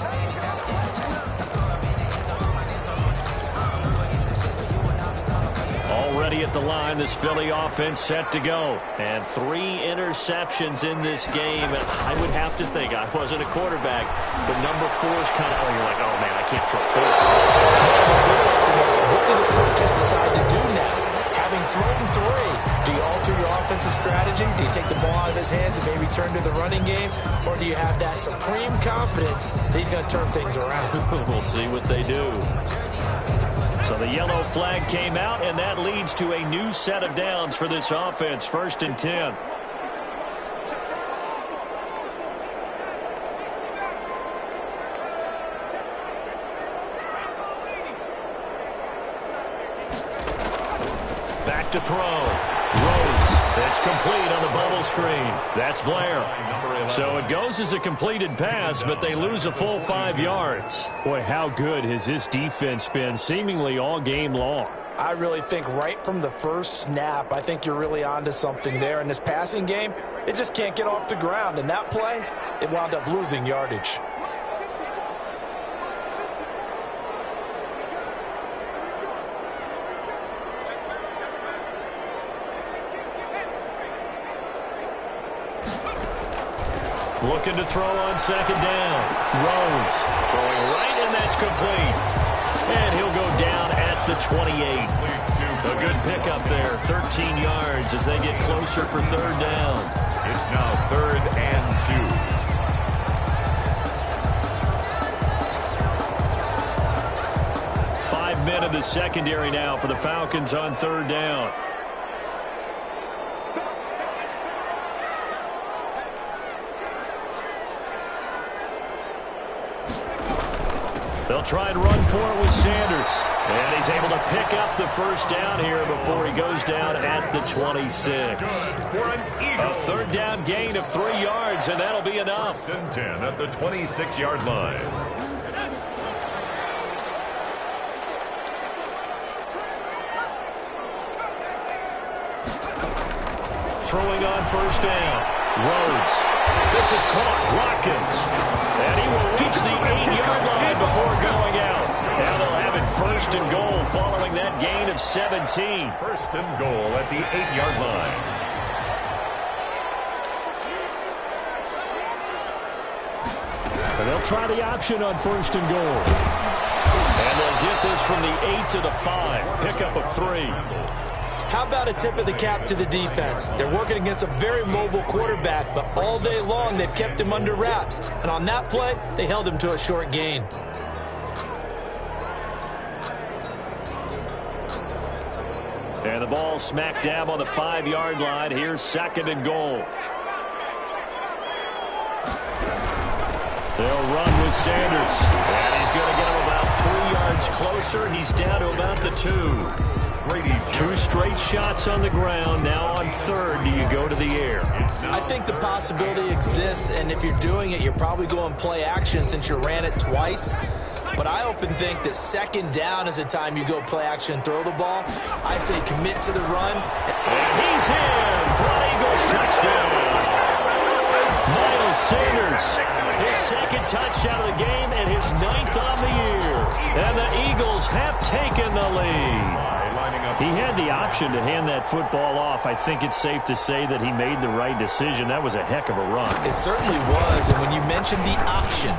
ready at the line. This Philly offense set to go. And 3 interceptions in this game. I would have to think, I wasn't a quarterback, but number 4 is kind of, you're like, oh, man, I can't throw 4. What's interesting is, what do the coaches decide to do now? Having thrown 3, do you alter your offensive strategy? Do you take the ball out of his hands and maybe turn to the running game? Or do you have that supreme confidence that he's going to turn things around? We'll see what they do. So the yellow flag came out, and that leads to a new set of downs for this offense. 1st and 10. Back to throw. Rhodes. It's complete on the bubble screen. That's Blair. So it goes as a completed pass, but they lose a full 5 yards. Boy, how good has this defense been seemingly all game long? I really think right from the first snap, I think you're really onto something there. In this passing game, it just can't get off the ground. And that play, it wound up losing yardage. Looking to throw on 2nd down. Rhodes throwing right, and that's complete. And he'll go down at the 28. A good pickup there, 13 yards as they get closer for 3rd down. It's now 3rd and 2. 5 men in the secondary now for the Falcons on 3rd down. They'll try and run for it with Sanders. And he's able to pick up the 1st down here before he goes down at the 26. A 3rd down gain of 3 yards, and that'll be enough. 1st and 10 at the 26-yard line. Throwing on 1st down. Rhodes. This is caught. Watkins. And he will reach the 8-yard line before going out. Now they'll have it 1st and goal following that gain of 17. 1st and goal at the 8-yard line. And they'll try the option on 1st and goal. And they'll get this from the 8 to the 5. Pickup of 3. How about a tip of the cap to the defense? They're working against a very mobile quarterback, but all day long they've kept him under wraps. And on that play, they held him to a short gain. And the ball smack dab on the 5-yard line. Here's 2nd and goal. They'll run with Sanders. And he's going to get him about 3 yards closer. He's down to about the 2. 2 straight shots on the ground. Now on 3rd, do you go to the air? I think the possibility exists, and if you're doing it, you're probably going play action since you ran it twice. But I often think that 2nd down is the time you go play action and throw the ball. I say commit to the run. And he's in for an Eagles touchdown. Miles Sanders, his 2nd touchdown of the game and his 9th on the year. And the Eagles have taken the lead. He had the option to hand that football off. I think it's safe to say that he made the right decision. That was a heck of a run. It certainly was, and when you mentioned the option,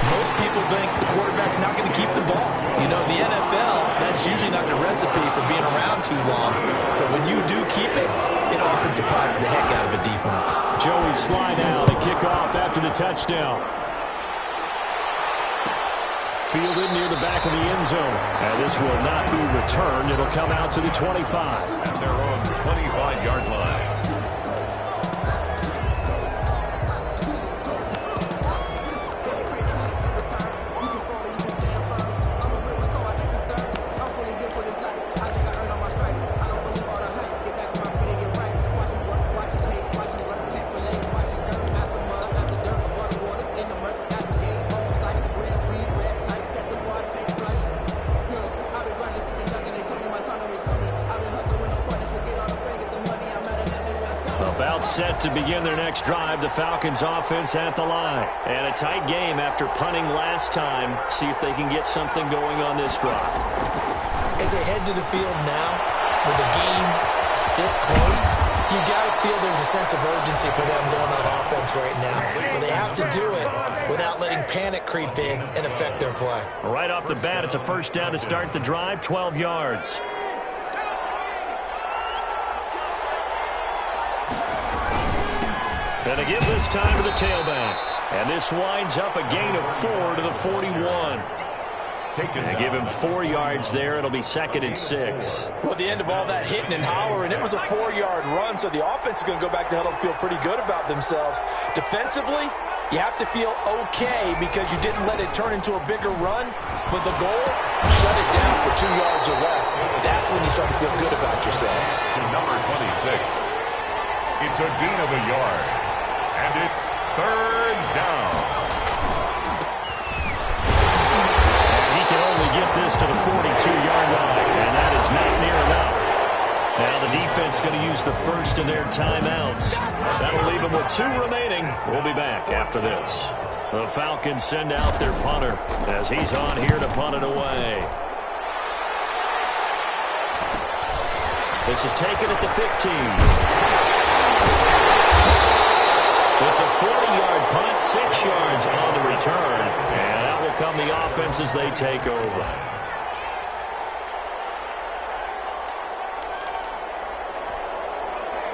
most people think the quarterback's not going to keep the ball. You know, in the NFL, that's usually not a recipe for being around too long. So when you do keep it, it often surprises the heck out of a defense. Joey slide out and kick off after the touchdown. Fielded near the back of the end zone. And this will not be returned. It'll come out to the 25. At their own 25-yard line. About set to begin their next drive, the Falcons offense at the line. And a tight game after punting last time. See if they can get something going on this drive. As they head to the field now, with the game this close, you got to feel there's a sense of urgency for them going on offense right now. But they have to do it without letting panic creep in and affect their play. Right off the bat, it's a first down to start the drive, 12 yards. And they give this time to the tailback. And this winds up a gain of 4 to the 41. They give him 4 yards there. It'll be 2nd and 6. Well, at the end of all that hitting and hollering, it was a 4-yard run, so the offense is going to go back to huddle and feel pretty good about themselves. Defensively, you have to feel okay because you didn't let it turn into a bigger run, but the goal, shut it down for 2 yards or less. That's when you start to feel good about yourselves. To number 26. It's a gain of a yard, and it's 3rd down. Get this to the 42-yard line, and that is not near enough. Now the defense going to use the first of their timeouts. That'll leave them with 2 remaining. We'll be back after this. The Falcons send out their punter as he's on here to punt it away. This is taken at the 15. It's a 40-yard punt, 6 yards on the return, and out will come the offense as they take over.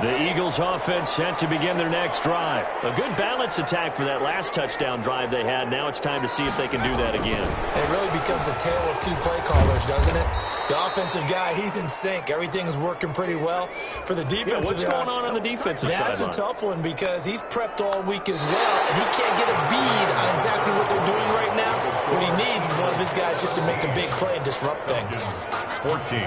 The Eagles offense set to begin their next drive. A good balance attack for that last touchdown drive they had. Now it's time to see if they can do that again. It really becomes a tale of 2 play callers, doesn't it? The offensive guy, he's in sync. Everything's working pretty well. For the defensive what's going on the defensive side? That's a tough one because he's prepped all week as well, and he can't get a bead on exactly what they're doing right now. What he needs is one of his guys just to make a big play and disrupt things. 14.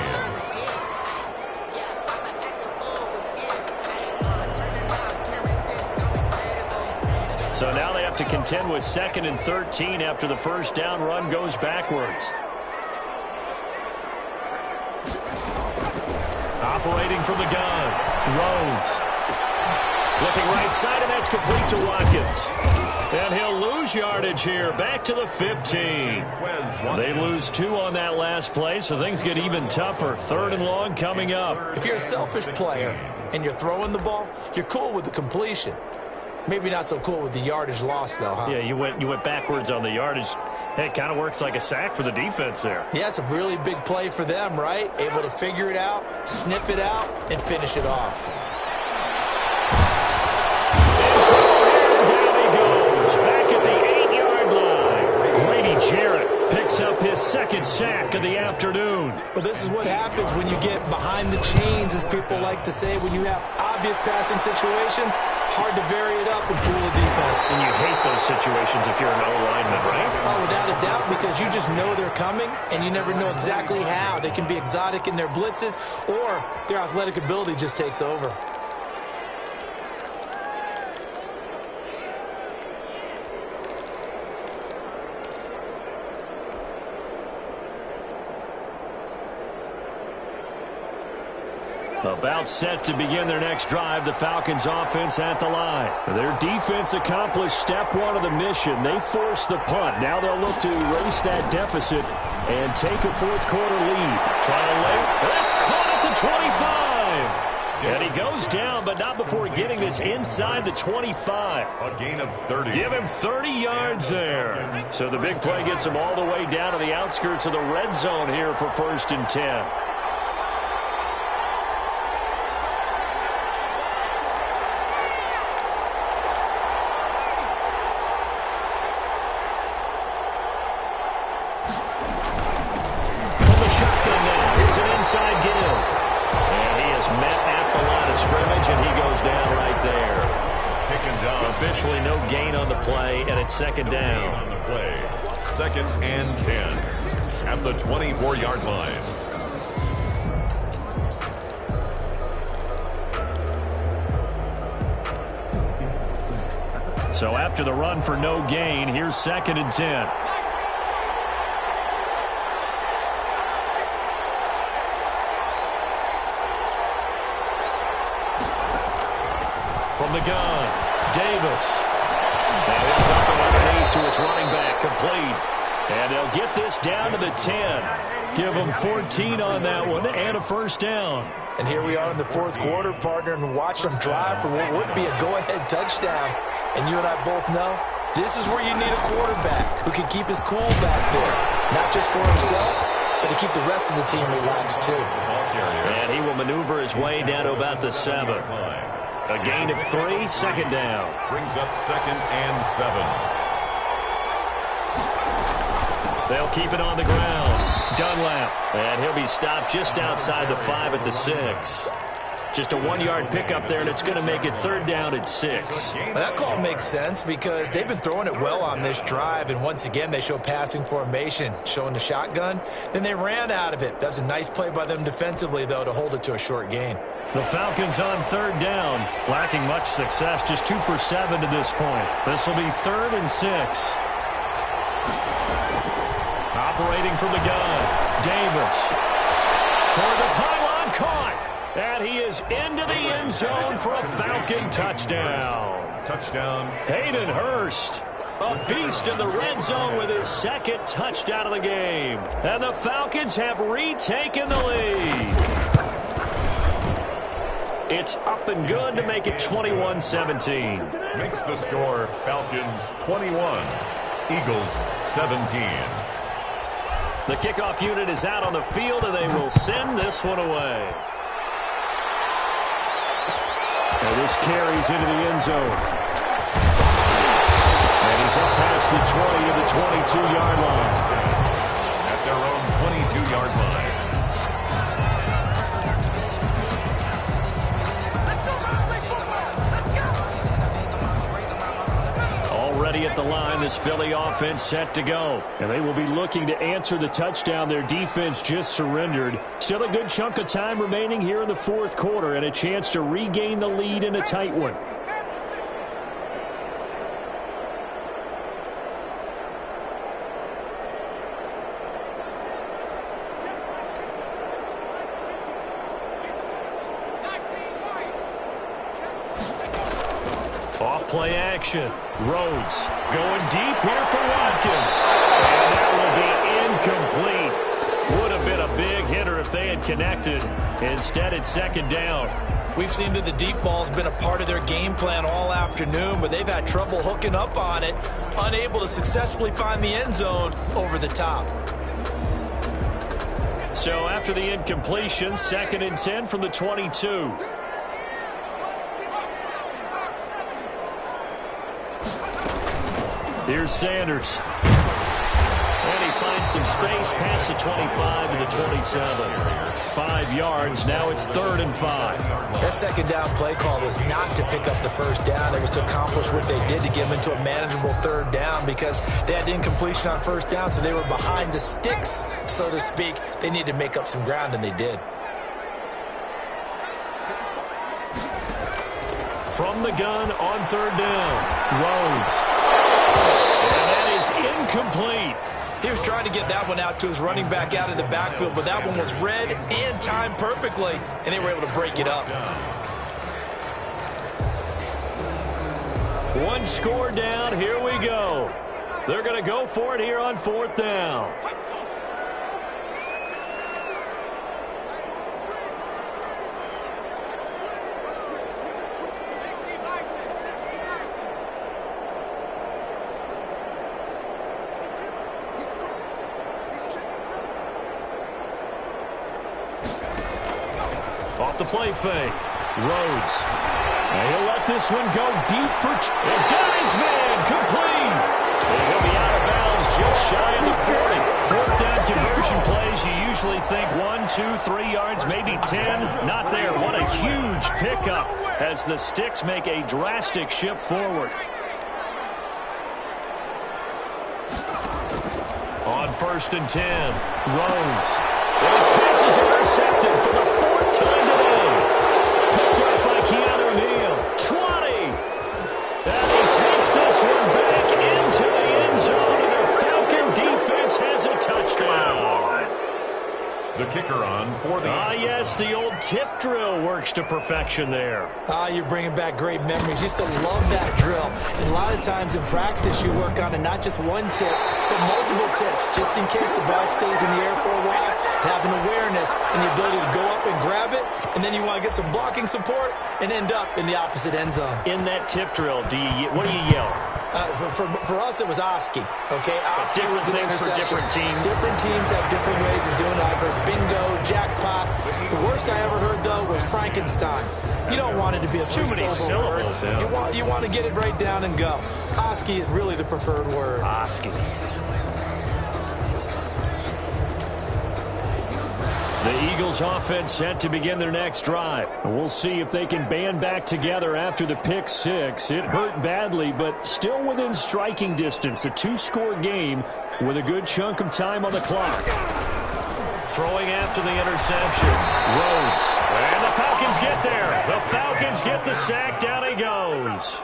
So now they have to contend with 2nd and 13 after the first down run goes backwards. Operating from the gun, Rhodes. Looking right side, and that's complete to Watkins. And he'll lose yardage here, back to the 15. They lose 2 on that last play, so things get even tougher. 3rd and long coming up. If you're a selfish player and you're throwing the ball, you're cool with the completion. Maybe not so cool with the yardage loss, though, huh? Yeah, you went backwards on the yardage. Hey, it kind of works like a sack for the defense there. Yeah, it's a really big play for them, right? Able to figure it out, sniff it out, and finish it off. In trouble here, down he goes. Back at the 8-yard line. Grady Jarrett picks up his 2nd sack of the afternoon. Well, this is what happens when you get behind the chains, as people like to say, when you have obvious passing situations. Hard to vary it up and fool the defense. And you hate those situations if you're an O-lineman, right? Oh, without a doubt, because you just know they're coming, and you never know exactly how. They can be exotic in their blitzes, or their athletic ability just takes over. About set to begin their next drive, the Falcons offense at the line. Their defense accomplished step 1 of the mission. They forced the punt. Now they'll look to erase that deficit and take a 4th quarter lead. Trying late. That's caught at the 25. And he goes down, but not before getting this inside the 25. A gain of 30. Give him 30 yards there. So the big play gets him all the way down to the outskirts of the red zone here for 1st and 10. Officially no gain on the play, and it's 2nd down. On the play, 2nd and 10 at the 24-yard line. So after the run for no gain, here's 2nd and 10. From the gun, Davis. Now he'll dump it underneath to his running back, complete. And they'll get this down to the 10. Give them 14 on that one and a first down. And here we are in the fourth quarter, partner, and watch them drive for what would be a go-ahead touchdown. And you and I both know this is where you need a quarterback who can keep his cool back there. Not just for himself, but to keep the rest of the team relaxed too. And he will maneuver his way down to about the 7. A gain of 3, second down. Brings up 2nd and 7. They'll keep it on the ground. Dunlap. And he'll be stopped just outside the 5 at the 6. Just a 1-yard pickup there, and it's going to make it 3rd down at 6. Well, that call makes sense because they've been throwing it well on this drive, and once again they show passing formation, showing the shotgun. Then they ran out of it. That was a nice play by them defensively, though, to hold it to a short gain. The Falcons on 3rd down, lacking much success, just 2 for 7 to this point. This will be 3rd and 6. Operating from the gun, Davis. Toward the pylon, caught. And he is into the end zone for a Falcon touchdown. Touchdown. Hayden Hurst, a beast in the red zone with his 2nd touchdown of the game. And the Falcons have retaken the lead. It's up and good to make it 21-17. Makes the score Falcons 21, Eagles 17. The kickoff unit is out on the field, and they will send this one away. And this carries into the end zone. And he's up past the 20 of the 22-yard line. At their own 22-yard line. Already at the line, this Philly offense set to go. And they will be looking to answer the touchdown their defense just surrendered. Still a good chunk of time remaining here in the fourth quarter and a chance to regain the lead in a tight one. Off-play action. Rhodes going deep here for Watkins. And that will be incomplete. Would have been a big hitter if they had connected. Instead, it's 2nd down. We've seen that the deep ball's been a part of their game plan all afternoon, but they've had trouble hooking up on it, unable to successfully find the end zone over the top. So after the incompletion, 2nd and 10 from the 22. Here's Sanders. And he finds some space past the 25 to the 27. 5 yards. Now it's 3rd and 5. That 2nd down play call was not to pick up the 1st down. It was to accomplish what they did to get them into a manageable 3rd down because they had incompletion on 1st down, so they were behind the sticks, so to speak. They needed to make up some ground, and they did. From the gun on 3rd down. Rhodes. And that is incomplete. He was trying to get that one out to his running back out of the backfield, but that one was read and timed perfectly, and they were able to break it up. One score down. Here we go. They're going to go for it here on 4th down. Off the play fake. Rhodes. And he'll let this one go deep for... And got his man complete. And he'll be out of bounds just shy of the 40. 4th down conversion plays, you usually think 1, 2, 3 yards, maybe 10. Not there. What a huge pickup as the Sticks make a drastic shift forward. On 1st and 10, Rhodes. And his pass is intercepted for the 4th time today. Picked up by Keanu Neal. 20. And he takes this one back into the end zone, and the Falcon defense has a touchdown. The kicker on for the... Yes, the old tip drill works to perfection there. You're bringing back great memories. Used to love that drill. And a lot of times in practice, you work on it, not just one tip, but multiple tips, just in case the ball stays in the air for a while, to have an awareness and the ability to go up and grab it, and then you want to get some blocking support and end up in the opposite end zone. In that tip drill, what do you yell? For us, it was Oski. Okay, Oski different was an things for different teams. Different teams have different ways of doing it. I've heard bingo, jackpot. The worst I ever heard, though, was Frankenstein. You don't want it to be a too many syllables. Yeah. You want to get it right down and go. Oski is really the preferred word. Oski. The Eagles offense set to begin their next drive. We'll see if they can band back together after the pick six. It hurt badly, but still within striking distance. A two-score game with a good chunk of time on the clock. Throwing after the interception. Rhodes. And the Falcons get there. The Falcons get the sack. Down he goes.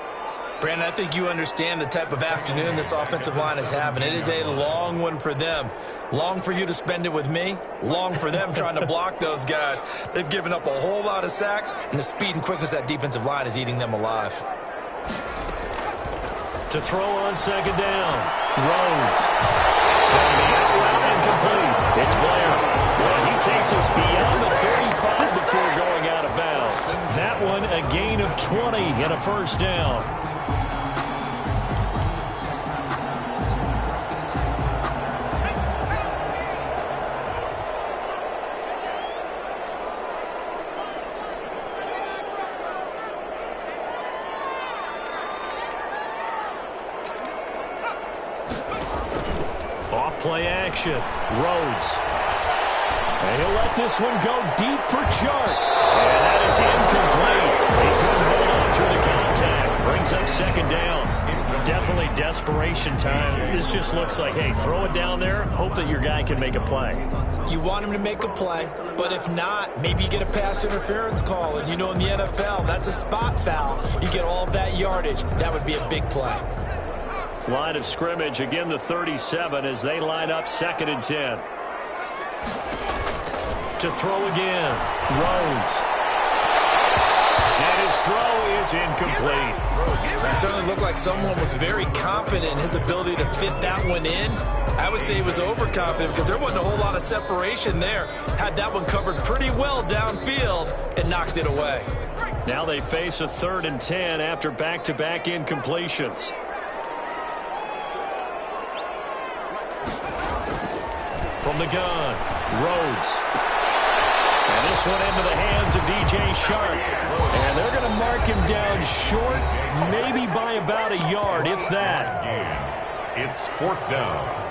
Brandon, I think you understand the type of afternoon this offensive line is having. It is a long one for them. Long for you to spend it with me. Long for them trying to block those guys. They've given up a whole lot of sacks, and the speed and quickness of that defensive line is eating them alive. To throw on second down. Rhodes. Throwing the out route incomplete. It's Blair. Well, he takes us beyond the 35 before going out of bounds. That one a gain of 20 and a first down. Play action. Rhodes. And he'll let this one go deep for Chark. And that is incomplete. He couldn't hold on through the contact. Brings up second down. Definitely desperation time. This just looks like, hey, throw it down there. Hope that your guy can make a play. You want him to make a play, but if not, maybe you get a pass interference call. And you know in the NFL, that's a spot foul. You get all of that yardage. That would be a big play. Line of scrimmage, again the 37 as they line up 2nd and 10. To throw again, Rhodes. And his throw is incomplete. It certainly looked like someone was very confident in his ability to fit that one in. I would say he was overconfident because there wasn't a whole lot of separation there. Had that one covered pretty well downfield and knocked it away. Now they face a 3rd and 10 after back-to-back incompletions. From the gun, Rhodes. And this one into the hands of DJ Chark. And they're going to mark him down short, maybe by about a yard, if that. It's 4th down.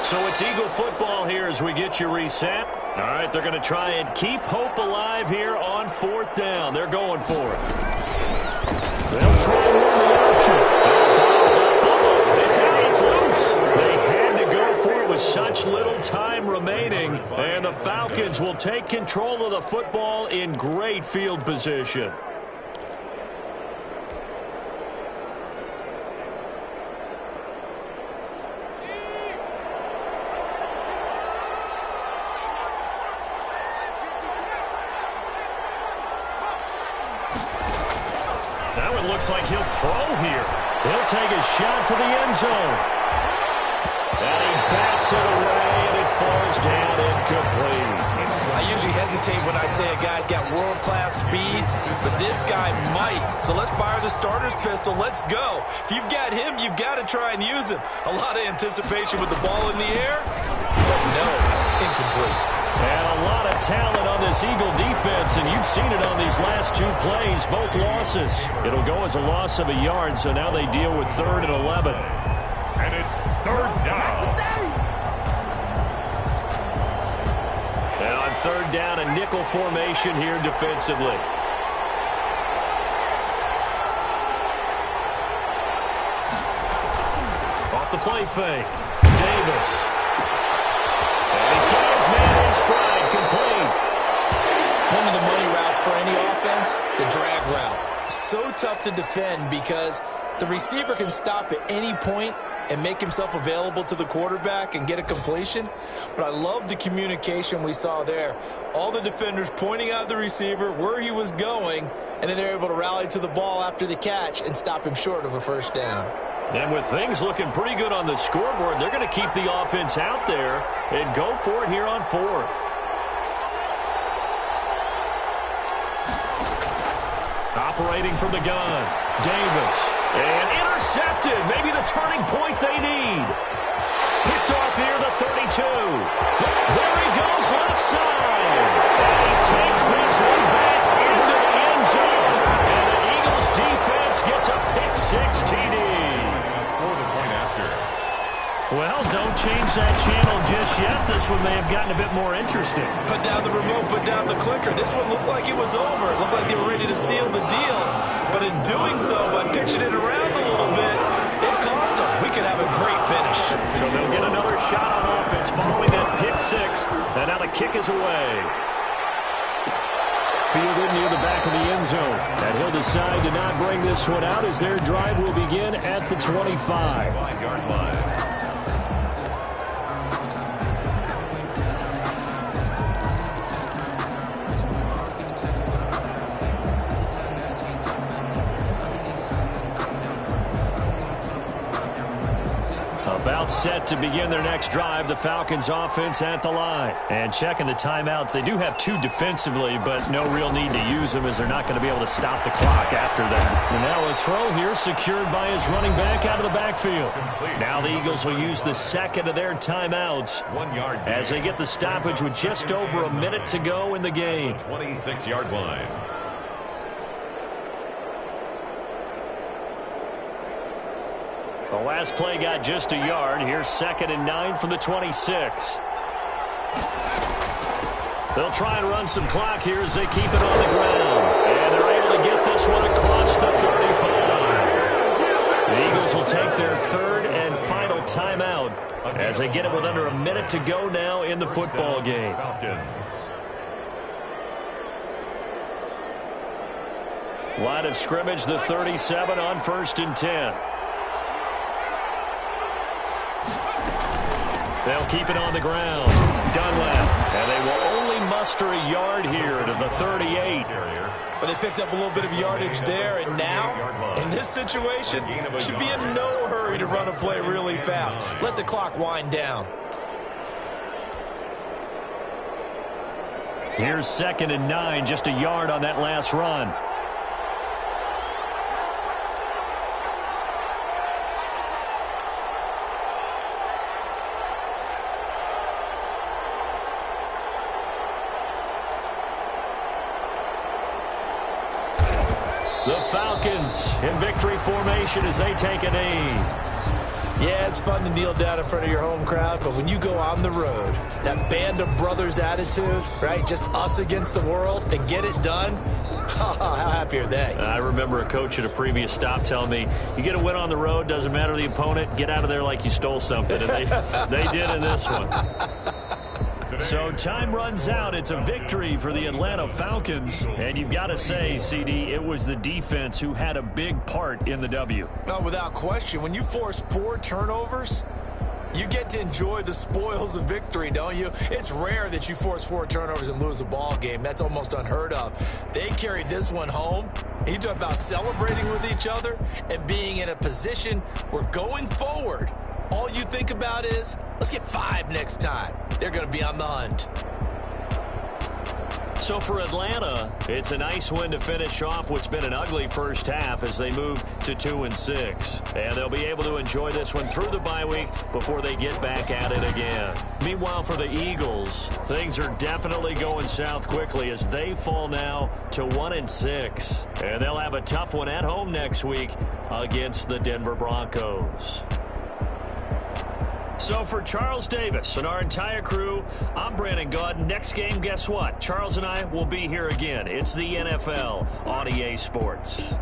So it's Eagle football here as we get you reset. All right, they're going to try and keep hope alive here on 4th down. They're going for it. They'll try and run the option. It's out. It's loose. They had to go for it with such little time remaining. And the Falcons will take control of the football in great field position. Looks like he'll throw here. He'll take a shot for the end zone. And he bats it away, and it falls down incomplete. I usually hesitate when I say a guy's got world-class speed, but this guy might. So let's fire the starter's pistol. Let's go. If you've got him, you've got to try and use him. A lot of anticipation with the ball in the air, but no, incomplete. And a lot of talent on this Eagle defense, and you've seen it on these last 2 plays, both losses. It'll go as a loss of a yard, so now they deal with 3rd and 11. And it's 3rd down. And on 3rd down, a nickel formation here defensively. Off the play fake. Davis. And he's got his man in stride, complete. One of the money routes for any offense, the drag route. So tough to defend because the receiver can stop at any point and make himself available to the quarterback and get a completion. But I love the communication we saw there. All the defenders pointing out the receiver where he was going, and then they're able to rally to the ball after the catch and stop him short of a first down. And with things looking pretty good on the scoreboard, they're going to keep the offense out there and go for it here on fourth. Operating from the gun, Davis. And intercepted. Maybe the turning point they need. Picked off here, the 32. There he goes, left side. And he takes this one back into the end zone. And the Eagles defense gets a pick-6 TD. For the point after. Well, don't change that channel just yet. This one may have gotten a bit more interesting. Put down the remote, put down the clicker. This one looked like it was over. It looked like they were ready to seal the deal. But in doing so, by pitching it around a little bit, it cost them. We could have a great finish. So they'll get another shot on offense following that pick-6. And now the kick is away. Fielded near the back of the end zone. And he'll decide to not bring this one out as their drive will begin at the 25. 5-yard line. About set to begin their next drive, the Falcons offense at the line. And checking the timeouts, they do have 2 defensively, but no real need to use them as they're not going to be able to stop the clock after that. And now a throw here secured by his running back out of the backfield. Now the Eagles will use the second of their timeouts 1 yard as they get the stoppage with just over a minute to go in the game. 26-yard line. The last play got just a yard. Here's 2nd and 9 from the 26. They'll try and run some clock here as they keep it on the ground. And they're able to get this one across the 35. The Eagles will take their 3rd and final timeout as they get it with under a minute to go now in the football game. Line of scrimmage, the 37 on 1st and 10. They'll keep it on the ground. Dunlap. And they will only muster a yard here to the 38. But they picked up a little bit of yardage there, and now, in this situation, should be in no hurry to run a play really fast. Let the clock wind down. Here's 2nd and 9, just a yard on that last run. The Falcons in victory formation as they take a knee. Yeah, it's fun to kneel down in front of your home crowd, but when you go on the road, that band of brothers attitude, right, just us against the world and get it done, how happy are they? I remember a coach at a previous stop telling me, you get a win on the road, doesn't matter the opponent, get out of there like you stole something. And they did in this one. So time runs out. It's a victory for the Atlanta Falcons. And you've got to say, CD, it was the defense who had a big part in the W. No, without question. When you force 4 turnovers, you get to enjoy the spoils of victory, don't you? It's rare that you force 4 turnovers and lose a ball game. That's almost unheard of. They carried this one home. You talk about celebrating with each other and being in a position where going forward, all you think about is, let's get 5 next time. They're going to be on the hunt. So for Atlanta, it's a nice win to finish off what's been an ugly first half as they move to 2-6. And they'll be able to enjoy this one through the bye week before they get back at it again. Meanwhile, for the Eagles, things are definitely going south quickly as they fall now to 1-6. And they'll have a tough one at home next week against the Denver Broncos. So for Charles Davis and our entire crew, I'm Brandon Gaudin. Next game, guess what? Charles and I will be here again. It's the NFL on EA Sports.